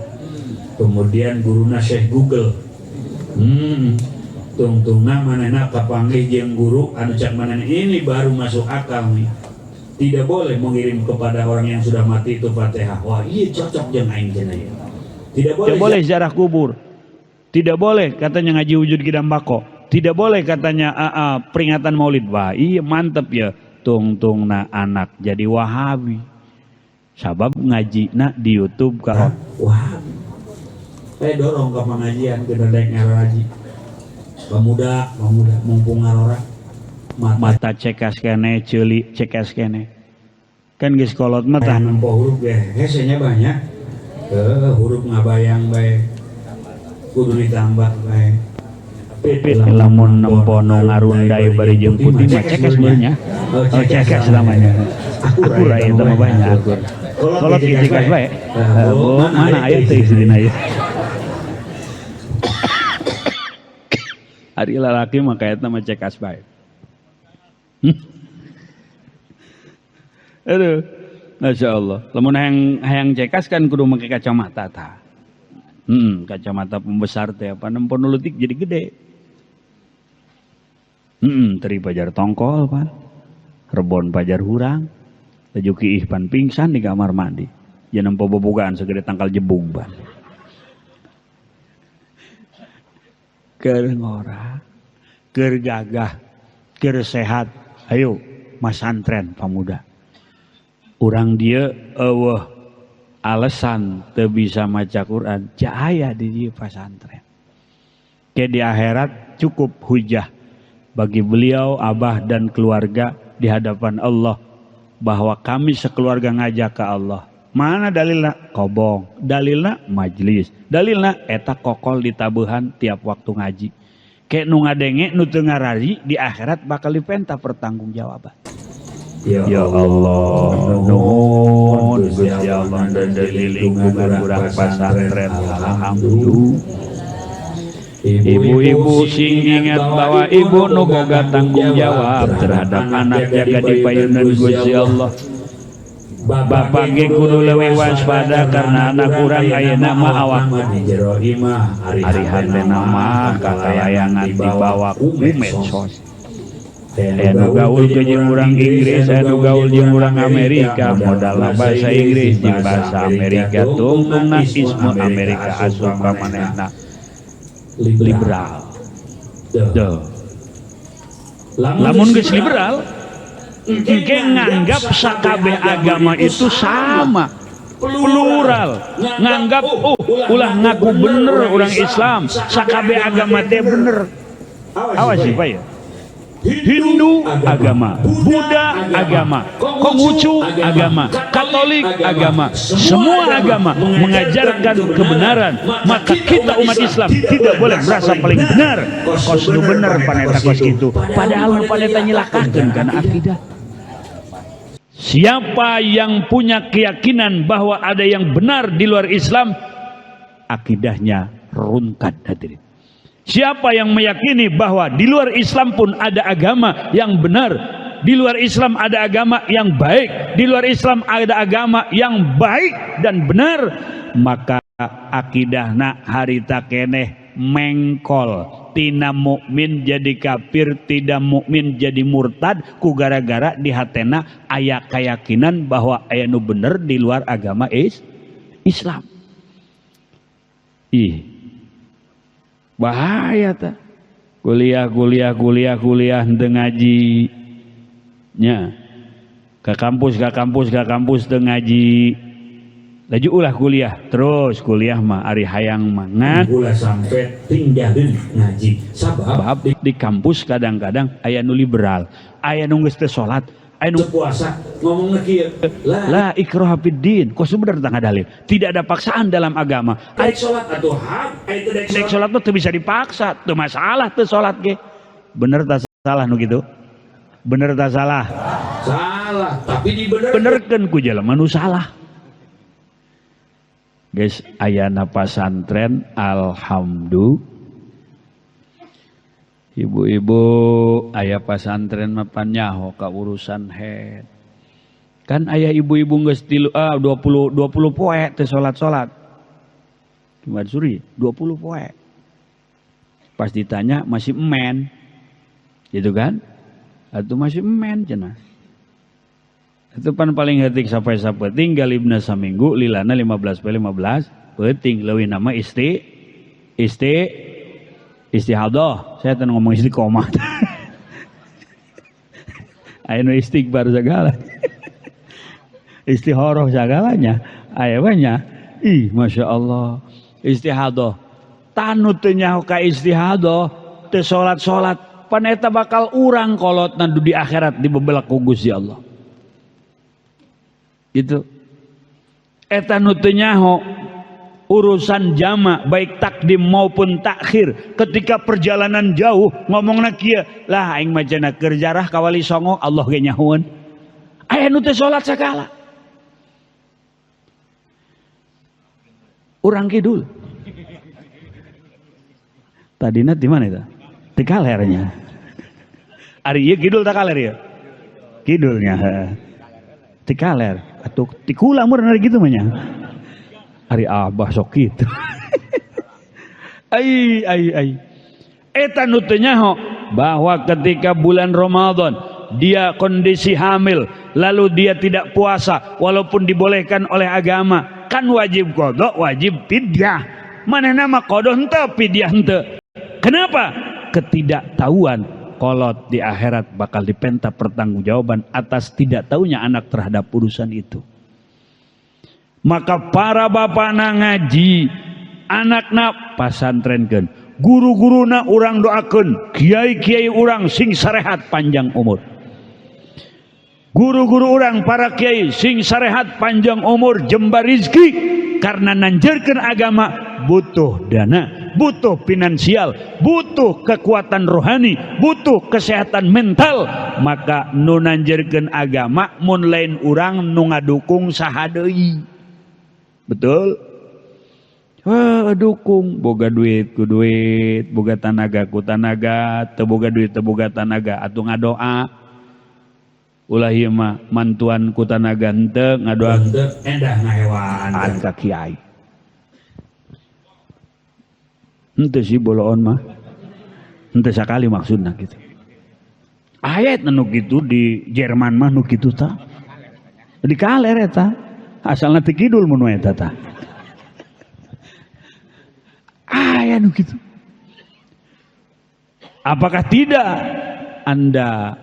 Kemudian guruna Syekh Google. Tungtungna manehna kapanggih jeung guru anu cak manehna ini baru masuk akal nih. Tidak boleh mengirim kepada orang yang sudah mati itu Fatihah. Wah, iya cocok jeung aing cenah. Tidak boleh ziarah kubur. Tidak boleh katanya ngaji wujud kidam bako. Tidak boleh katanya peringatan Maulid. Wah, iya mantep ya. Tungtungna anak jadi Wahabi. Sabab ngajina di YouTube ka Wahabi. Saya dorong ke pengajian ke dedek ngaji. Pemuda mumpung ngarora mata cekas kene ceuli cekas kene kan geus kolot mah tah nempo huruf ge hesenya banyak huruf ngabayang bae kudu ditambah bae lamun nempo nu ngarundai bari jeung putih mah cekas beurnya cekas namanya akur aya teh mah banyak akur kolot cekas bae mana aya teh dina ieu hari lalaki mah kayaknya mah cekas baik. Aduh, Masya Allah. Lamun hayang cekas kan kudu make kacamata ta. Kacamata pembesar teh apa nempon leutik jadi gede. Teri pajar tongkol pan. Rebon pajar hurang. Tajuki ihpan pingsan di kamar mandi. Ya nempo bobogaan segede tangkal jebung pan. Keur ngora, keur gagah, keur sehat. Ayo masantren pamuda. Urang dia eueuh alasan teu bisa maca Quran, cahaya di dieu pasantren. Ke di akhirat cukup hujah bagi beliau, abah dan keluarga di hadapan Allah bahwa kami sekeluarga ngajak ke Allah. Mana dalilna? Kobong. Dalilna majlis. Dalilna eta kokol ditabeuhan tiap waktu ngaji. Kayak nu ngadenge nu teu ngarari di akhirat bakal dipenta pertanggungjawaban. Ya Allah, nuhun Gusti Allah dan lingkungan urang pasantren alhamdulillah. Ibu-ibu sing ingat bahwa ibu nu boga tanggung jawab terhadap anak jaga dipayeuneun Gusti Allah. Bapak ge kudu leuwih waspada karena anak urang ayeuna mah awak ari handena mah kakalayangan dibawa ku medsos. Anu gaul ke jeung urang Inggris, anu gaul jeung urang Amerika, modalna bahasa Inggris jeung bahasa Amerika tungtungna ismu Amerika asup ka manehna liberal. Lamun geus liberal engke nganggap sakabeh agama itu sama plural, nganggap ulah ngaku bener orang Islam sakabeh agama teh bener. Awas sih Pak ya, Hindu agama, Buddha agama, Konghucu agama, Katolik agama, semua agama mengajarkan kebenaran. Maka kita umat Islam tidak boleh merasa paling benar. Kos nu bener paneta kos gitu. Padahal paneta nyilakakeun karena akidah. Siapa yang punya keyakinan bahwa ada yang benar di luar Islam, akidahnya runtuh hadirin. Siapa yang meyakini bahwa di luar Islam pun ada agama yang benar, di luar Islam ada agama yang baik, di luar Islam ada agama yang baik dan benar, maka akidahna harita keneh mengkol, tina mukmin jadi kafir, tidak mukmin jadi murtad, ku gara-gara di hatena aya keyakinan bahwa aya nu bener di luar agama Islam. Ih, bahaya ta. Kuliah henteu ngaji nya. Ke kampus teu ngaji. Laju ulah kuliah, terus kuliah mah ari hayang mah ngan ulah sampai tinggalin ngaji. Sabab di kampus kadang-kadang aya nu liberal, aya nu geus teu salat, aya nu puasa ngomong kieu. La ikraha fiddin, kok sebenarnya tengah dalil. Tidak ada paksaan dalam agama. Ari salat atuh hak, aya teu daek salat teh bisa dipaksa, teu masalah teu salat ge. Bener tak salah nu kitu? Bener tak salah? Salah, tapi dibenerkeun ku jalema nu salah. Guys, ayana pasantren alhamdulillah. Ibu-ibu aya pasantren mah panyaho ka urusan head. Kan aya ibu-ibu geus 20 poe teu salat-salat. Cuma suri 20 poe. Pas ditanya masih emen. Gitu kan? Atuh masih emen cenah. Itu pan paling hetik sampai tinggal ibna saminggu lilana 15 penting leuwih nama istihadah. Saya tadi ngomong istiqomah. Aya nu istighfar segala. Istihoroh segalanya. Aya banyak. Ih, Masya Allah. Istihadah. Tanu teu nyaho ka istihadah, teu salat-salat, pan eta bakal urang kolotna di akhirat dibebelak ku Gusti Allah. Gitu. Eta nu teu nyaho urusan jama baik takdim maupun takhir ketika perjalanan jauh ngomongna kieu lah aing mah cenah keur jarah ka Wali Songo Allah ge nyahoeun aya nu teu salat sagala urang kidul tadina di mana eta di kalernya ari ieu kidul tak kaler ya kidulnya di kaler atuh ti kula meureun gitu mah nya hari abah sok gitu. ai. Eta nu teu nyaho bahwa ketika bulan Ramadan dia kondisi hamil lalu dia tidak puasa walaupun dibolehkan oleh agama, kan wajib qada, wajib fidyah. Manehna mah qada henteu, fidyah henteu. Kenapa? Ketidaktahuan kolot di akhirat bakal dipenta pertanggungjawaban atas tidak tahunya anak terhadap urusan itu. Maka para bapakna ngaji, anakna pasantrenkeun, guru-guruna urang doakeun, kiai-kiai urang sing sarehat panjang umur. Guru-guru urang para kiai sing sarehat panjang umur jembar rizki karena nanjarkeun agama butuh dana, butuh finansial, butuh kekuatan rohani, butuh kesehatan mental. Maka nu nanjarkeun agama mun lain urang nu ngadukung saha deui. Betul? Dukung, boga duit ku duit, boga tanaga ku tanaga, teu boga duit teu boga tanaga, atuh ngadoa. Ulah ieu mah mantuan ku tanaga henteu ngadoa endah ngahewan ka kiai. Henteu sih boloon mah. Henteu sakali maksudna gitu. Ayat nu kitu di Jerman mah nu kitu tah. Di kaler eta. Asalna teu kidul mun eta tah. Aya nu kitu. Apakah tidak Anda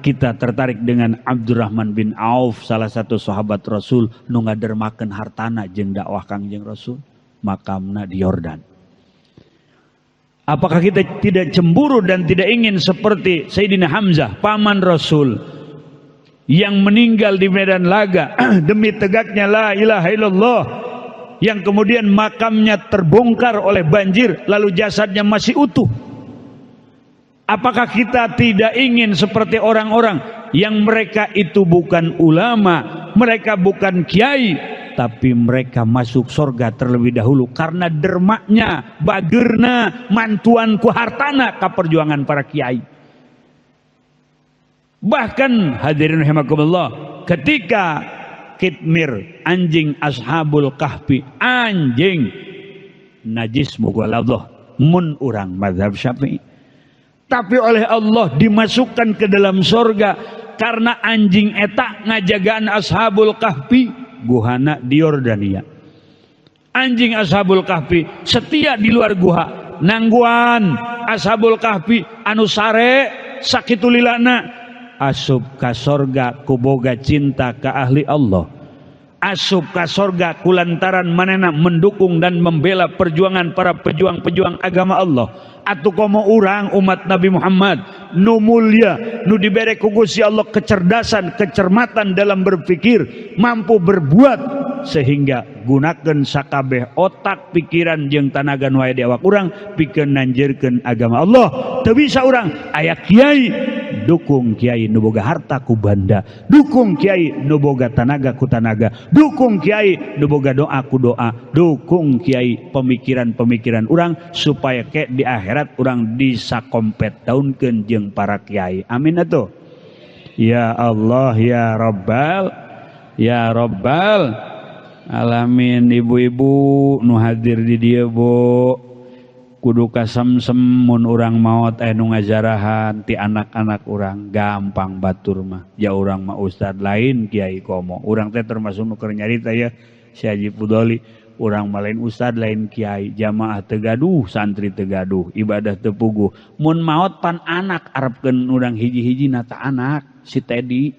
kita tertarik dengan Abdurrahman bin Auf, salah satu sahabat Rasul nu ngadermakeun hartana jeung dakwah Kangjeng Rasul, makamna di Yordan. Apakah kita tidak cemburu dan tidak ingin seperti Sayyidina Hamzah, paman Rasul, yang meninggal di medan laga demi tegaknya la ilaha illallah, yang kemudian makamnya terbongkar oleh banjir lalu jasadnya masih utuh? Apakah kita tidak ingin seperti orang-orang yang mereka itu bukan ulama, mereka bukan kiai, tapi mereka masuk surga terlebih dahulu karena dermaknya, bagerna, mantuan ku hartana ka perjuangan para kiai. Bahkan hadirin rahimakumullah, ketika Kitmir, anjing Ashabul Kahfi, anjing najis mughaladhah mun urang mazhab Syafi'i, tapi oleh Allah dimasukkan ke dalam surga karena anjing eta ngajagaan Ashabul Kahfi guhana di Yordania. Anjing Ashabul Kahfi setia di luar guha, nangguan Ashabul Kahfi anu sare sakitulilana asup ka sorga kuboga cinta ka ahli Allah, asup ka sorga kulantaran manena mendukung dan membela perjuangan para pejuang-pejuang agama Allah. Atuh komo urang umat Nabi Muhammad nu mulia, nu dibere ku Gusti Allah kecerdasan, kecermatan dalam berpikir, mampu berbuat, sehingga gunakan sakabeh otak, pikiran jeung tanaga nu aya di awak urang pikeun nanjeurkeun agama Allah. Teu bisa urang aya kiai dukung kiai nu boga harta ku banda, dukung kiai nu boga tanaga ku tanaga, dukung kiai nu boga doa ku doa, dukung kiai pemikiran-pemikiran urang supaya ke di akhirat urang disakompet daunkeun jeung para kiai. Amin atuh. Ya Allah ya Rabbal alamin. Ibu-ibu nu hadir di dieu Bu, kudu kasemsem mun urang maot nu ngajarahan ti anak-anak urang, gampang batur mah. Ya urang mah ustad lain kiai komo. Urang teh termasuk nu keur nyarita ya Si Haji Fudoli, urang mah lain ustad lain kiai, jamaah teu gaduh, santri teu gaduh, ibadah teu puguh. Mun maot pan anak arepkeun urang hiji-hiji nata anak si Tedi.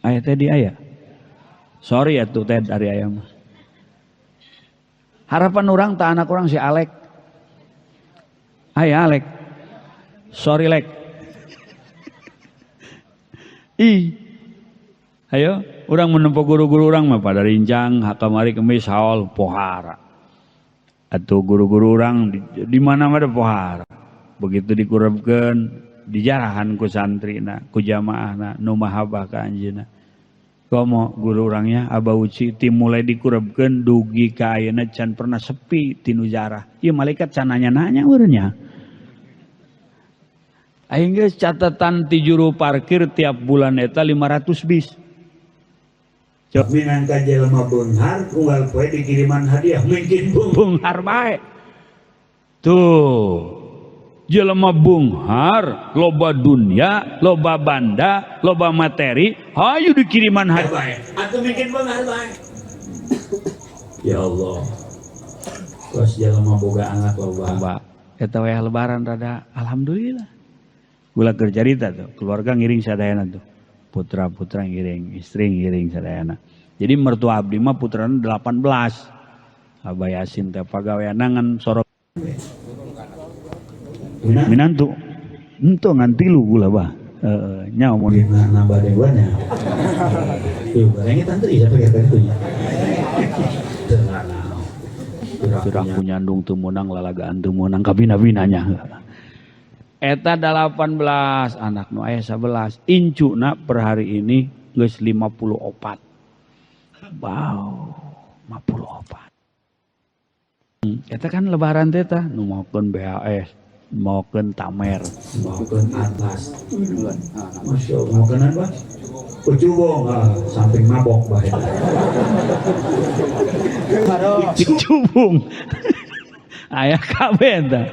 Aya Tedi aya. Sorry atuh Ted ari aya mah. Harapan orang tak anak orang si Alek. Aya Alek. Sorry Lek. Ayo, orang menempuh guru-guru orang mah pada rincang kamari kemis haul pohara. Atuh guru-guru orang di mana-mana pohara. Begitu dikurebkeun dijarahan ku santrina, ku jamaahna nu mahabah ka anjeunna. Komo guru orangnya Abah Uci ti mulai dikurebkeun dugi ka ayeuna can pernah sepi tinu jarah. Ieu malaikat can nanya-nanya urangnya. Aing geus catatan ti juru parkir tiap bulan eta 500 bis. Minangka jelema beunghar unggal poe dikiriman hadiah mungkin beunghar bae. Tuh. Jelema beunghar, loba dunia, loba banda, loba materi, hayu dikiriman hadiah. Atuh mungkin beunghar bae. Ya Allah. Kos jelema boga anak loba. Eta we lebaran rada alhamdulillah. Gula keur carita tuh, keluarga ngiring sadayana tuh. Putra-putra ngiring, istri ngiring sadayana. Jadi mertua abdi mah putrana 18. Abah Yasin teh pagawean ngan sorok minantu. Ento ngan 3 gula bah. Nya mun nambah dewanya. Tuh, barangnya tante bisa pakai kartunya. Curah kunyandung teu meunang lalagaan teu meunang kabina-binanya. Eta 18 anak nu aya 11. Incuna per hari ini geus 54. Wow, 54. Eta kan lebaran teh tah nu mokeun BHS, mokeun tamer, mokeun atlas. Masya Allah, mokeun apa? Ucubong, samping mabok bae. Ucubong. Aya kabeh tah.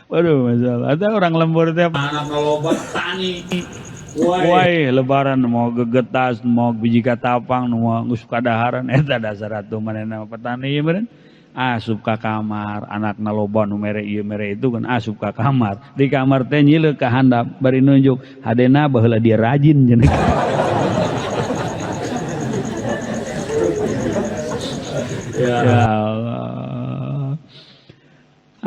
Waduh, masalah. Ada orang lembur teh anak loba tani. Wai lebaran mau gegetas, mau biji katapang, mau geus kadaharan eta dasar atuh manehna petani ieu meureun. Asup ka kamar, anakna loba nu mere ieu mere itu kan asup ka kamar. Di kamar teh nyileuk ka handap bari nunjuk, hadena baheula dia rajin cenah. Ya Allah.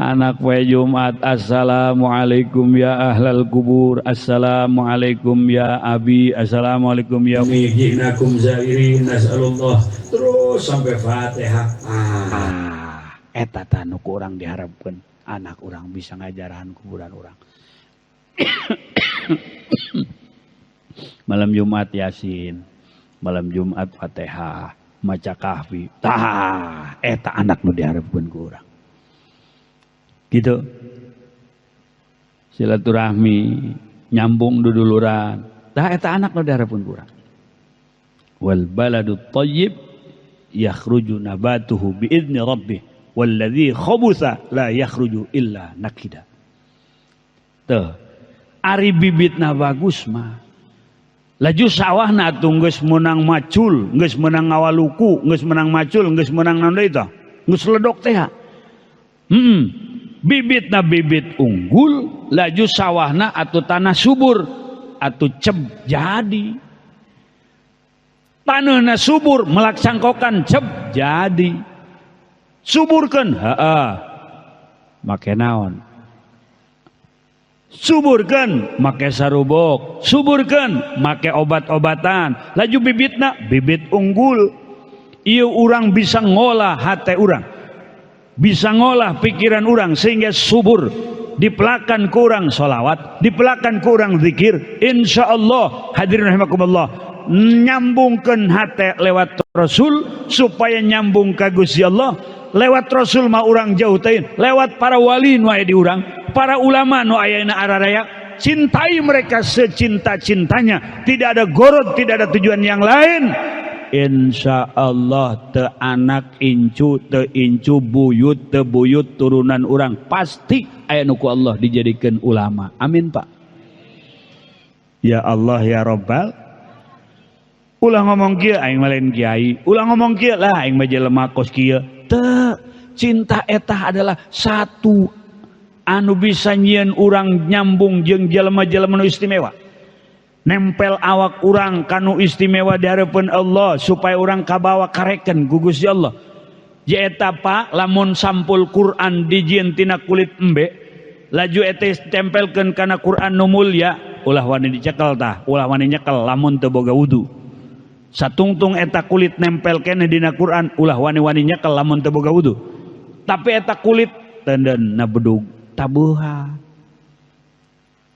Anak poe Jumat, assalamualaikum ya ahlal kubur, assalamualaikum ya abi, assalamualaikum ya jinakum zairin nasallallahu, terus sampai Fatihah. Eta tanu ku urang diharapkeun anak urang bisa ngajarahan kuburan urang. Malam Jumat Yasin, malam Jumat Fatihah, maca kahfi. Tah, eta anak nu diharapkeun ku urang. Gitu. Silaturahmi, nyambung duduluran. Tah eta anak nu diharapkeun ku urang. Wal baladut thayyib yakhruju nabatuhu biizni rabbih walladzi khabutha la yakhruju illa nakida. Tuh. Ari bibitna bagus mah. Laju sawahna atuh geus meunang macul, geus meunang ngawaluku, geus meunang macul, geus meunang naon deui tah? Geus ledok teh. Bibitna bibit unggul, laju sawahna atuh tanah subur, atuh ceb jadi. Tanahna subur, melaksangkokan ceb jadi. Suburkeun, heeh. Make naon? Suburkeun make sarubok, suburkeun make obat-obatan. Laju bibitna bibit unggul. Ieu urang bisa ngolah hate urang, bisa ngolah pikiran urang sehingga subur. Dipelakan ku urang sholawat, dipelakan ku urang zikir, insyaallah hadirin rahimakumullah, nyambungkeun hate lewat Rasul supaya nyambung ka Gusti Allah. Lewat Rasul mah urang jauh teuing, lewat para wali nu aya di urang, para ulama nu aya na araraya, cintai mereka secinta-cintanya, tidak ada gorot, tidak ada tujuan yang lain. Insyaallah teu anak incu, teu incu buyut, teu buyut turunan urang, pasti aya nu ku Allah dijadikeun ulama. Amin Pak. Ya Allah ya Rabbal. Ulah ngomong kieu aing mah lain kiai, ulah ngomong kieu lah aing mah jelema kos kieu. Teu, cinta eta adalah satu anu bisa nyieun urang nyambung jeung jelema-jelema nu istimewa. Nempel awak urang kanu istimewa di hareupeun Allah supaya urang kabawa kareken ku Gusti Allah. J eta Pak, lamun sampul Quran dijieun tina kulit embe, laju eta tempelkeun kana Quran nu mulya, ulah wani dicekel tah, ulah wani nyekel lamun teu boga wudu. Satungtung eta kulit nempel kene dina Quran, ulah wani-wani nyekel lamun teu boga wudu. Tapi eta kulit tendeunna bedug tabuhan.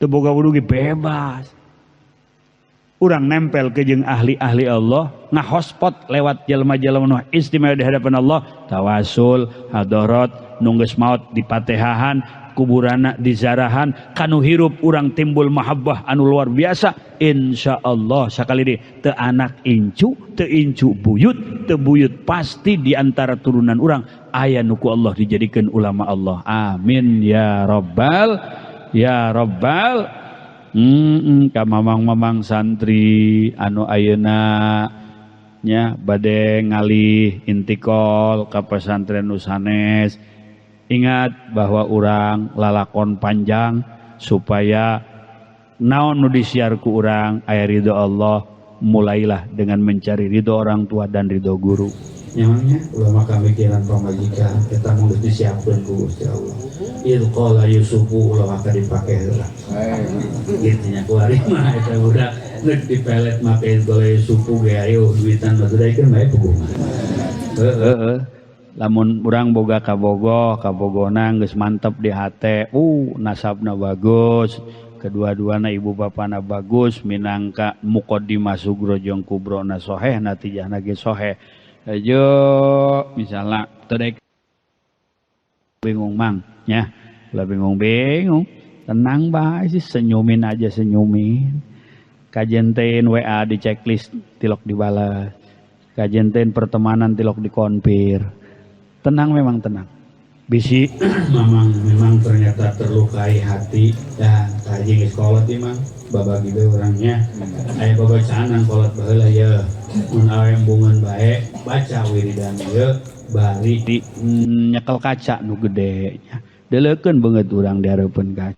Teu boga wudu ge bebas. Urang nempel ke jeung ahli-ahli Allah, ngahospot lewat jelema-jelema nu istimewa di hadapan Allah, tawasul, hadarat, nu geus maot dipatehahan, kuburana dizarahan, kanu hirup urang timbul mahabbah anu luar biasa. Insyaallah sakali deui teu anak incu, teu incu buyut, teu buyut pasti di antara turunan urang aya nu ku Allah dijadikeun ulama Allah. Amin ya rabbal ka mamang-mamang santri anu ayeuna nya bade ngalih intikol ka pesantren nu sanes. Ingat bahwa urang lalakon panjang supaya naon nu disiar ku urang aya ridho Allah. Mulailah dengan mencari ridho orang tua dan ridho guru. Nyamanya ulama kamikiran pamajikan kita mulus disiapkeun ku Gusti Allah. Il qala Yusufu ulama ka dipake heula. Kitu nya ku ari mah eta budak neuk dipelet make qala Yusufu ge ayo duitan badudaikeun bae puguh. Heeh. Lamun urang boga kabogona geus mantep di hate, nasabna bagus, kedua-duana ibu bapana bagus, minangka muqaddimah sugro jeung kubrona soheh, natijahna ge soheh. Ayo misalnya teu bingung mang nya, ulah bingung, tenang bae sih, senyumin aja senyumin. Kajenteun WA di checklist tilok dibalas, kajenteun pertemanan tilok dikonfir. Tenang, memang tenang. Bisi memang ternyata terlukai hati dan kaji geus kolot ieu mang babagi bae urangnya. Aya babacaanan kolot baheula ye. Mun awe embungeun bae baca wiridan ieu bari di nyekel kaca nu gede nya. Deuleukeun beungeut urang di hareupeun kaca.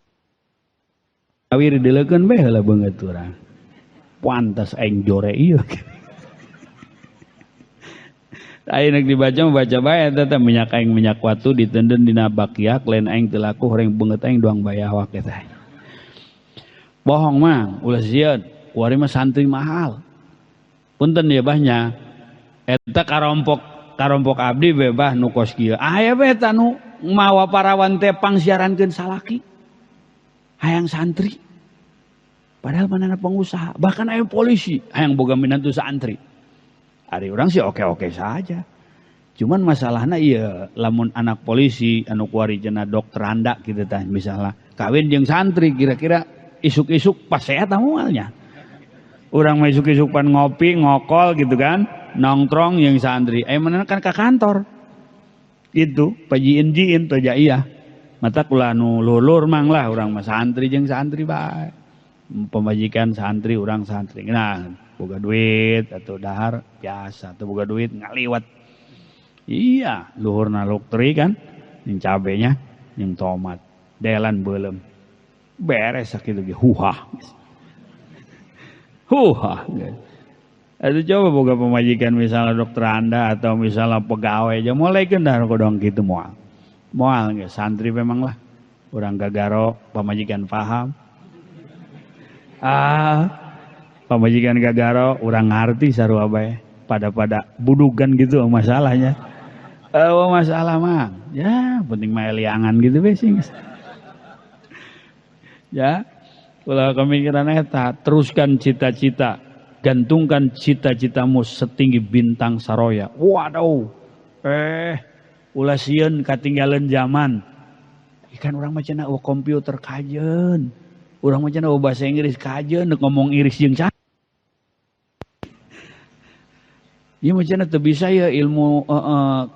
Awir deuleukeun bae heula beungeut urang. Pantes aing jore ieu. Ayeuna dibaca bae eta minyak aing minyak watu ditenden dina bakyak lain aing teu laku horeng beungeut aing doang bayawak eta. Bohong mah ulah sieun, kuari mah santri mahal. Punten ya bahnya eta karompok abdi bebah nu kos kieu. Aya bae eta nu mawa parawan teh pangsiarankeun salaki. Hayang santri. Padahal manehna pengusaha, bahkan aya polisi hayang boga minantu santri. Ari urang sih oke-oke saja. Cuman masalahna ieu lamun anak polisi anu kuari cenah dokter anda kitu tah misalnya kawin jeung santri kira-kira isuk-isuk pas sehat moalnya. Urang mah isuk-isuk pan ngopi, ngokol gitu kan, nongkrong jeung santri. Manehna kan ka kantor. Itu pajiin-jiin teh iya. Mata kula anu lulur mang lah urang mah santri jeung santri bae. Pemajikan santri urang santri. Nah, boga duit atau dahar biasa atau boga duit ngaliwat. Iya, luhurna luktri kan, yang cabenya, yang tomat, delan belum beres sakitu ge huhah. Huhah. Itu coba boga pemajikan misalnya dokter anda atau misalnya pegawai aja mulai dah kodong gitu moal. Moal ge santri memang lah. Urang gagaro pemajikan paham. Pemajikan gagaro urang ngarti sarua bae. Pada budugan gitu masalahnya. Masalah mah ya penting mah liangan gitu besing. Ya, kalau pemikiran eta teruskan cita-cita, gantungkan cita-citamu setinggi bintang saroya. Waduh, ulah sieun katinggalan zaman. Ikan orang macana komputer kajeun, orang macana bahasa Inggris kajeun, ngomong iris jeung ca. Ieu macana teu bisa ya ilmu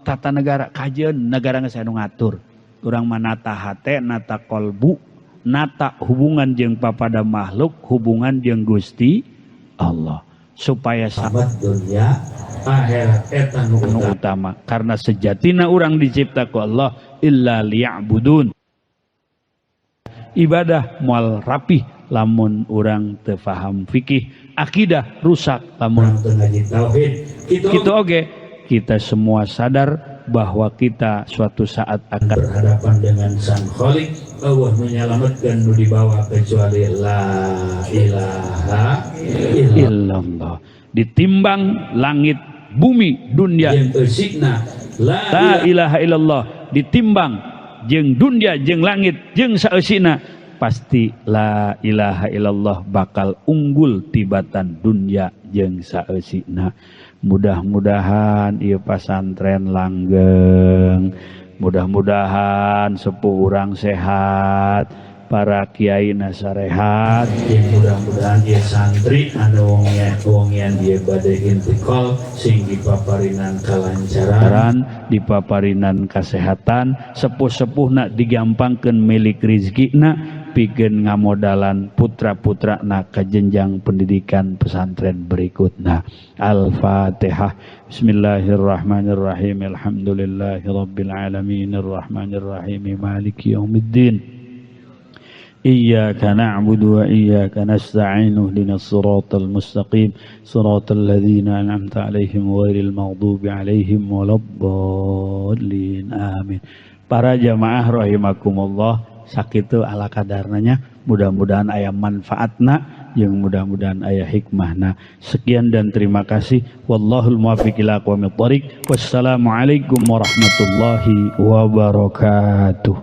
tata negara kajeun, negara geus anu ngatur. Urang mah nata hate, nata kolbu, nata hubungan jeung papada makhluk, hubungan jeung Gusti Allah supaya sahabat dunia akhirat eta nu utama. Karena sejatina urang dicipta ku Allah illa liya'budun. Ibadah moal rapih lamun urang teu paham fikih, akidah rusak lamun teu ngaji tauhid. Kitu oge kita semua sadar bahwa kita suatu saat akan berhadapan dengan Sang Khalik. Allah menyelamatkan nu dibawa kecuali la ilaha illallah. Ditimbang langit bumi dunia jeung eusikna la ilaha illallah, ditimbang jeung dunia jeung langit jeung saeusina pasti la ilaha illallah bakal unggul tibatan dunia jeung saeusina. Mudah-mudahan ieu pasantren langgeng, mudah-mudahan sepuh urang sehat, para kiai nasarehat, mudah-mudahan ieu santri anu wongian ieu bade intikal sing dipaparinan kalancaran, dipaparinan kasehatan, sepuh-sepuhna digampangkeun milik rezekina pikeun ngamodalan putra-putrana ka jenjang pendidikan pesantren berikutna. Al-Fatihah. Bismillahirrahmanirrahim. Alhamdulillahirabbil alamin arrahmanirrahim maliki yaumiddin. Iyyaka na'budu wa iyyaka nasta'in ihdinas siratal mustaqim siratal ladzina an'amta 'alaihim ghairil maghdubi 'alaihim waladdallin. Amin. Para jamaah rahimakumullah, sakitu ala kadarnanya, mudah-mudahan aya manfaatna yang mudah-mudahan aya hikmahna. Sekian dan terima kasih. Wallahul muwaffiq ila aqwamit thoriq. Wassalamualaikum warahmatullahi wabarakatuh.